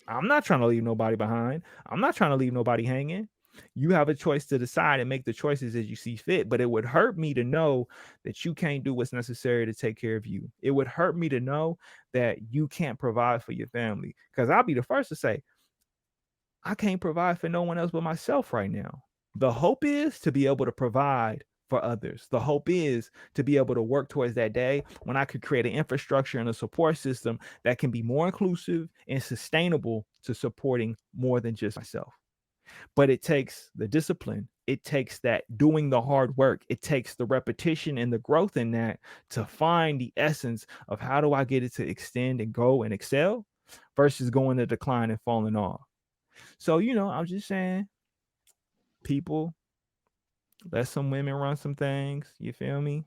I'm not trying to leave nobody behind. I'm not trying to leave nobody hanging. You have a choice to decide and make the choices as you see fit, but it would hurt me to know that you can't do what's necessary to take care of you. It would hurt me to know that you can't provide for your family, because I'll be the first to say, I can't provide for no one else but myself right now. The hope is to be able to provide for others. The hope is to be able to work towards that day when I could create an infrastructure and a support system that can be more inclusive and sustainable to supporting more than just myself. But it takes the discipline. It takes that doing the hard work. It takes the repetition and the growth in that to find the essence of how do I get it to extend and go and excel versus going to decline and falling off. So, I'm just saying, people, let some women run some things. You feel me?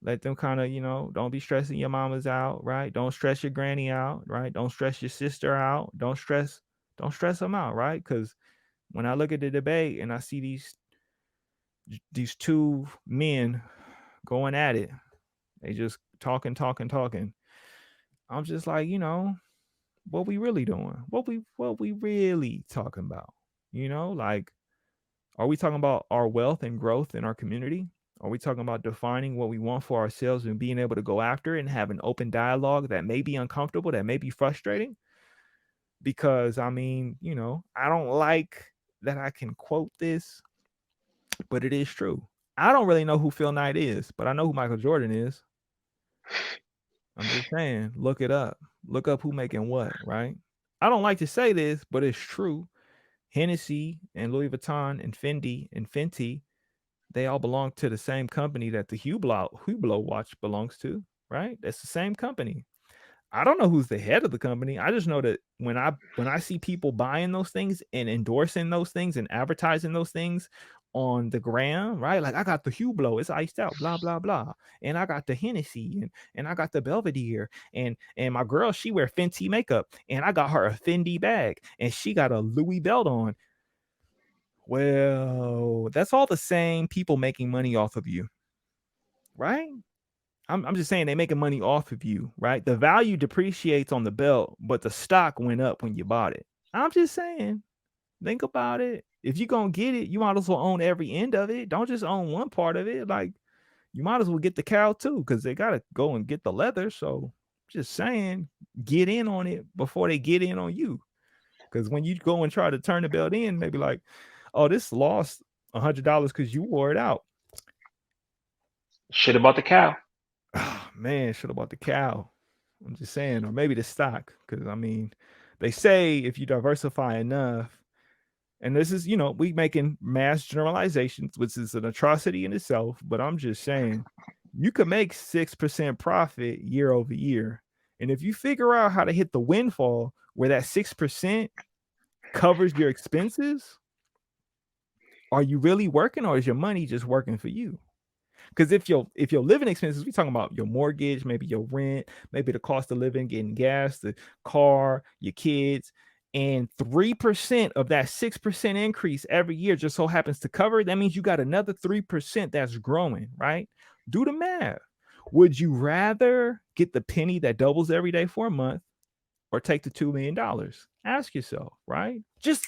Let them kind of, don't be stressing your mamas out, right? Don't stress your granny out, right? Don't stress your sister out. Don't stress them out, right? Because when I look at the debate and I see these two men going at it, they just talking. I'm just like, what we really doing? What we really talking about? Like, are we talking about our wealth and growth in our community? Are we talking about defining what we want for ourselves and being able to go after it and have an open dialogue that may be uncomfortable, that may be frustrating? Because I mean, I don't like that I can quote this, but it is true. I don't really know who Phil Knight is, but I know who Michael Jordan is. I'm just saying, look it up. Look up who making what, right? I don't like to say this, but it's true. Hennessy and Louis Vuitton and Fendi and Fenty, they all belong to the same company that the Hublot watch belongs to, right? That's the same company. I don't know who's the head of the company. I just know that when I see people buying those things and endorsing those things and advertising those things on the gram, right? Like I got the Hublot, it's iced out, blah blah blah, and I got the Hennessy and I got the Belvedere, and my girl she wear Fenty makeup, and I got her a Fendi bag, and she got a Louis belt on. Well, that's all the same people making money off of you, right? I'm just saying they making money off of you, right? The value depreciates on the belt, but the stock went up when you bought it. I'm just saying, think about it. If you're gonna get it, you might as well own every end of it. Don't just own one part of it. Like you might as well get the cow too, because they gotta go and get the leather. So just saying, get in on it before they get in on you. Because when you go and try to turn the belt in, maybe like, oh, this lost $100 because you wore it out. Shit about the cow. Oh, man, should have bought the cow. I'm just saying, or maybe the stock, because I mean, they say if you diversify enough, and this is, we making mass generalizations, which is an atrocity in itself, but I'm just saying, you could make 6% profit year over year. And if you figure out how to hit the windfall where that 6% covers your expenses, are you really working or is your money just working for you? Because if your living expenses, we're talking about your mortgage, maybe your rent, maybe the cost of living, getting gas, the car, your kids, and 3% of that 6% increase every year just so happens to cover it, that means you got another 3% that's growing, right? Do the math. Would you rather get the penny that doubles every day for a month or take the $2 million? Ask yourself, right? Just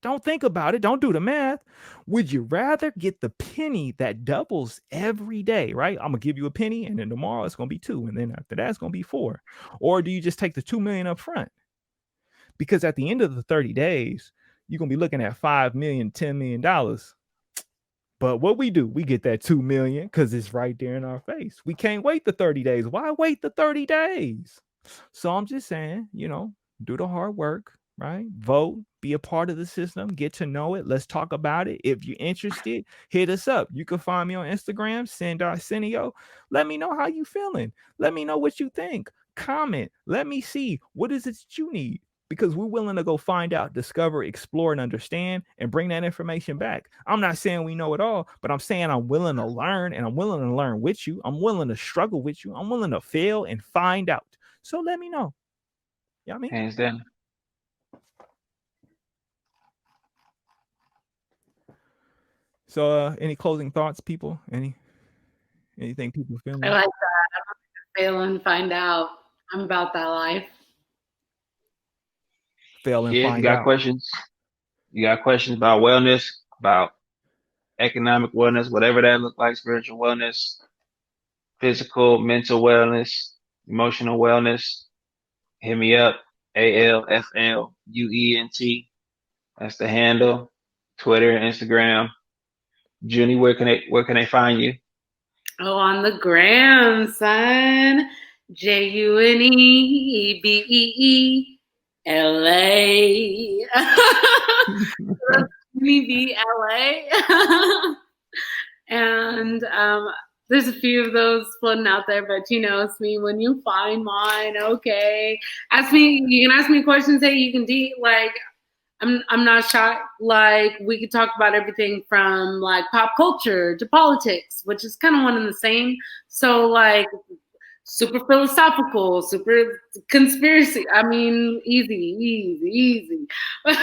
don't think about it. Don't do the math. Would you rather get the penny that doubles every day, right? I'm going to give you a penny and then tomorrow it's going to be 2. And then after that, it's going to be 4. Or do you just take the 2 million up front? Because at the end of the 30 days, you're going to be looking at $5 million, $10 million. But what we do, we get that 2 million because it's right there in our face. We can't wait the 30 days. Why wait the 30 days? So I'm just saying, do the hard work, right? Vote, be a part of the system, get to know it. Let's talk about it. If you're interested, hit us up. You can find me on Instagram, send.cineo. Let me know how you feeling. Let me know what you think. Comment. Let me see what is it that you need. Because we're willing to go find out, discover, explore, and understand, and bring that information back. I'm not saying we know it all, but I'm saying I'm willing to learn, and I'm willing to learn with you. I'm willing to struggle with you. I'm willing to fail and find out. So let me know. You know what I mean? Hands down. So any closing thoughts, people? Anything people feeling? I like that. Fail and find out. I'm about that life. Fail and Yeah, find you got out. questions. You got questions about wellness, about economic wellness, whatever that look like, spiritual wellness, physical, mental wellness, emotional wellness. Hit me up. ALFLUENT. That's the handle. Twitter, Instagram. Junie, where can they find you? Oh, on the gram, son. JUNEBEELA. BBLA. And there's a few of those floating out there, but it's me when you find mine. Okay, ask me. You can ask me questions. Hey, you can I'm not shy. Like we could talk about everything from like pop culture to politics, which is kind of one and the same. So like super philosophical, super conspiracy. I mean, easy. But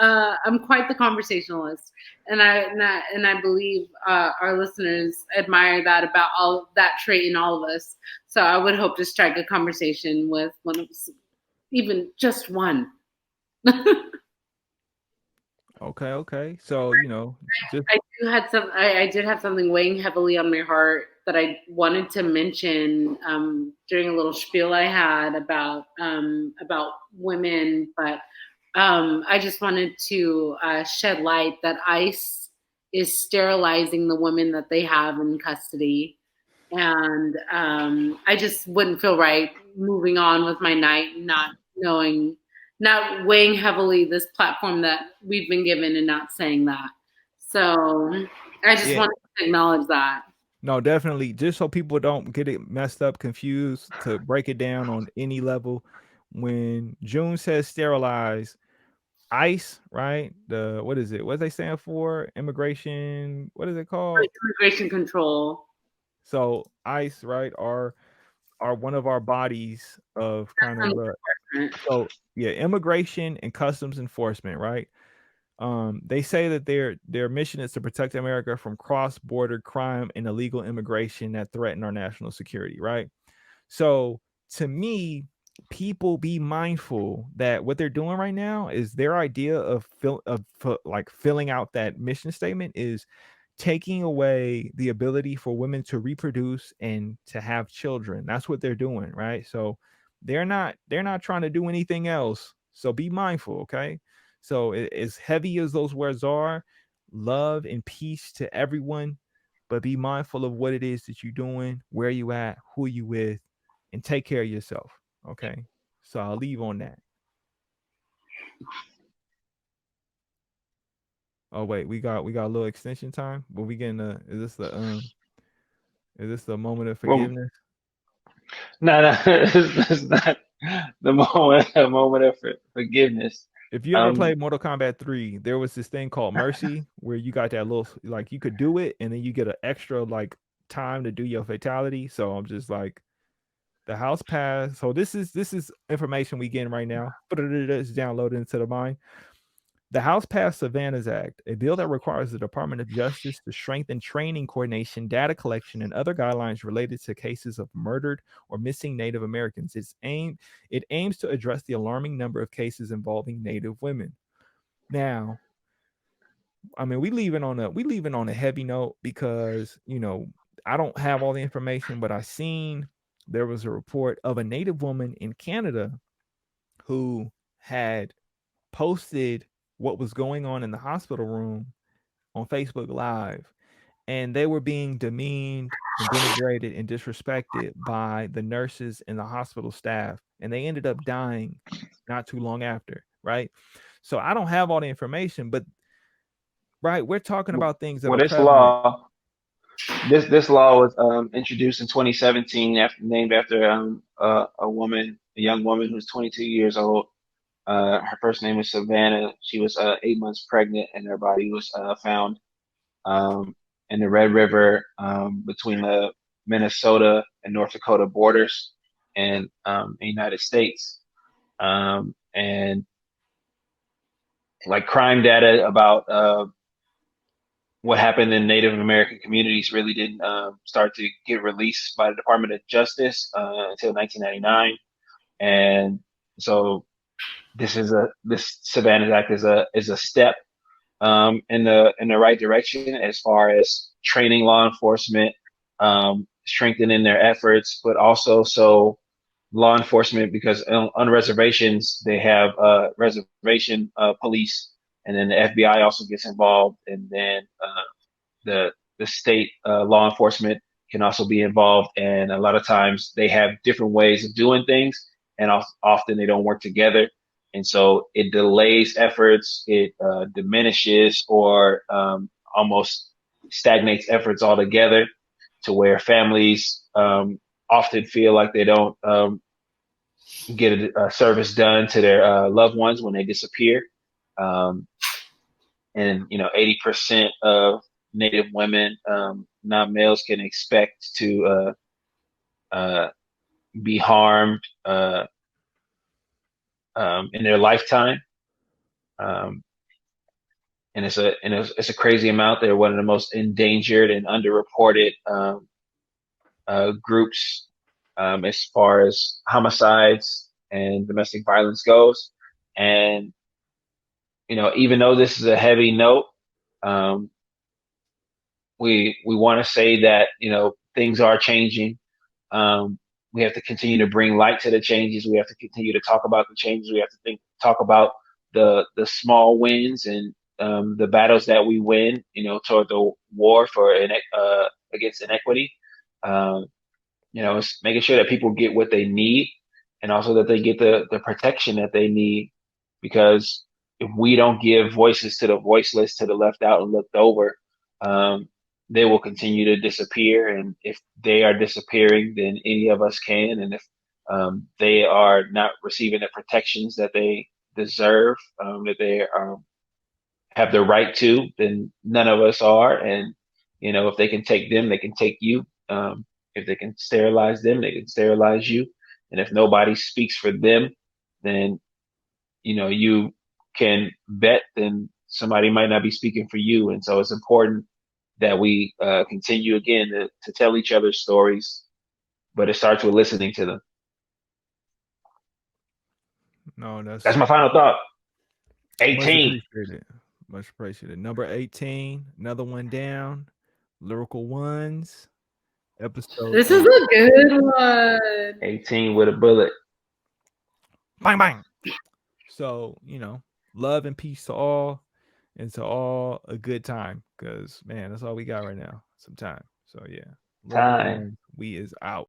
I'm quite the conversationalist, and I believe our listeners admire that about all that trait in all of us. So I would hope to strike a conversation with one of us, even just one. Okay. So, just I did have something weighing heavily on my heart that I wanted to mention during a little spiel I had about women, but I just wanted to shed light that ICE is sterilizing the women that they have in custody. And I just wouldn't feel right moving on with my night, not knowing, not weighing heavily this platform that we've been given and not saying that. So I just Yeah. wanted to acknowledge that. No, definitely. Just so people don't get it messed up, confused, to break it down on any level. When June says sterilize, ICE, right? The what is it? What they stand for? Immigration. What is it called? Immigration control. So ICE, right, are one of our bodies of kind of so yeah, immigration and customs enforcement, right? They say that their mission is to protect America from cross-border crime and illegal immigration that threaten our national security, right? So to me, people be mindful that what they're doing right now is their idea of like filling out that mission statement is taking away the ability for women to reproduce and to have children. That's what they're doing, right? So they're not trying to do anything else. So be mindful, okay? So as heavy as those words are, love and peace to everyone, but be mindful of what it is that you're doing, where you at, who you with, and take care of yourself. Okay. So I'll leave on that. Oh wait, we got a little extension time. But we getting is this the moment of Well, forgiveness? no, no, it's not the moment. A moment of forgiveness. If you ever Um, played Mortal Kombat 3, there was this thing called Mercy where you got that little like you could do it and then you get an extra like time to do your fatality. So I'm just like the house pass. So this is information we getting right now. But it is downloaded into the mind. The House passed Savannah's Act, a bill that requires the Department of Justice to strengthen training coordination, data collection, and other guidelines related to cases of murdered or missing Native Americans. It aims to address the alarming number of cases involving Native women. Now, I mean, we leaving on a heavy note because I don't have all the information, but I seen there was a report of a Native woman in Canada who had posted what was going on in the hospital room on Facebook Live, and they were being demeaned and denigrated and disrespected by the nurses and the hospital staff, and they ended up dying not too long after, right? So I don't have all the information, but right, we're talking about things that well, are this prevalent. law, this law was introduced in 2017, named after a woman, a young woman who's 22 years old. Her first name was Savannah. She was 8 months pregnant, and her body was found um, in the Red River between the Minnesota and North Dakota borders and the United States. And like crime data about what happened in Native American communities really didn't start to get released by the Department of Justice until 1999. And so this Savannah Act is a step in the right direction as far as training law enforcement, strengthening their efforts, but also so law enforcement because on reservations they have reservation police, and then the FBI also gets involved, and then the the state law enforcement can also be involved, and a lot of times they have different ways of doing things, and often they don't work together, and so it delays efforts, it diminishes or almost stagnates efforts altogether, to where families often feel like they don't get a service done to their loved ones when they disappear. Um, and 80% of Native women, not males, can expect to uh, be harmed in their lifetime. Um, and it's a crazy amount. They're one of the most endangered and underreported groups as far as homicides and domestic violence goes. And even though this is a heavy note, um, we want to say that things are changing. We have to continue to bring light to the changes. We have to continue to talk about the changes. We have to talk about the small wins and the battles that we win, toward the war for against inequity. Um, it's making sure that people get what they need and also that they get the protection that they need. Because if we don't give voices to the voiceless, to the left out and looked over, they will continue to disappear. And if they are disappearing, then any of us can. And if they are not receiving the protections that they deserve, that they have the right to, then none of us are. And, if they can take them, they can take you. If they can sterilize them, they can sterilize you. And if nobody speaks for them, then, you can bet then somebody might not be speaking for you. And so it's important that we continue again to tell each other stories, but it starts with listening to them. No, That's that's my final thought. much 18. appreciated. Much appreciated. Number 18, another one down. Lyrical Ones, episode This is 8. a good one. 18 with a bullet. Bang, bang. So, love and peace to all, and to all a good time. Because, man, that's all we got right now. Some time. So, yeah. Lyrical Time. Ones, we is out.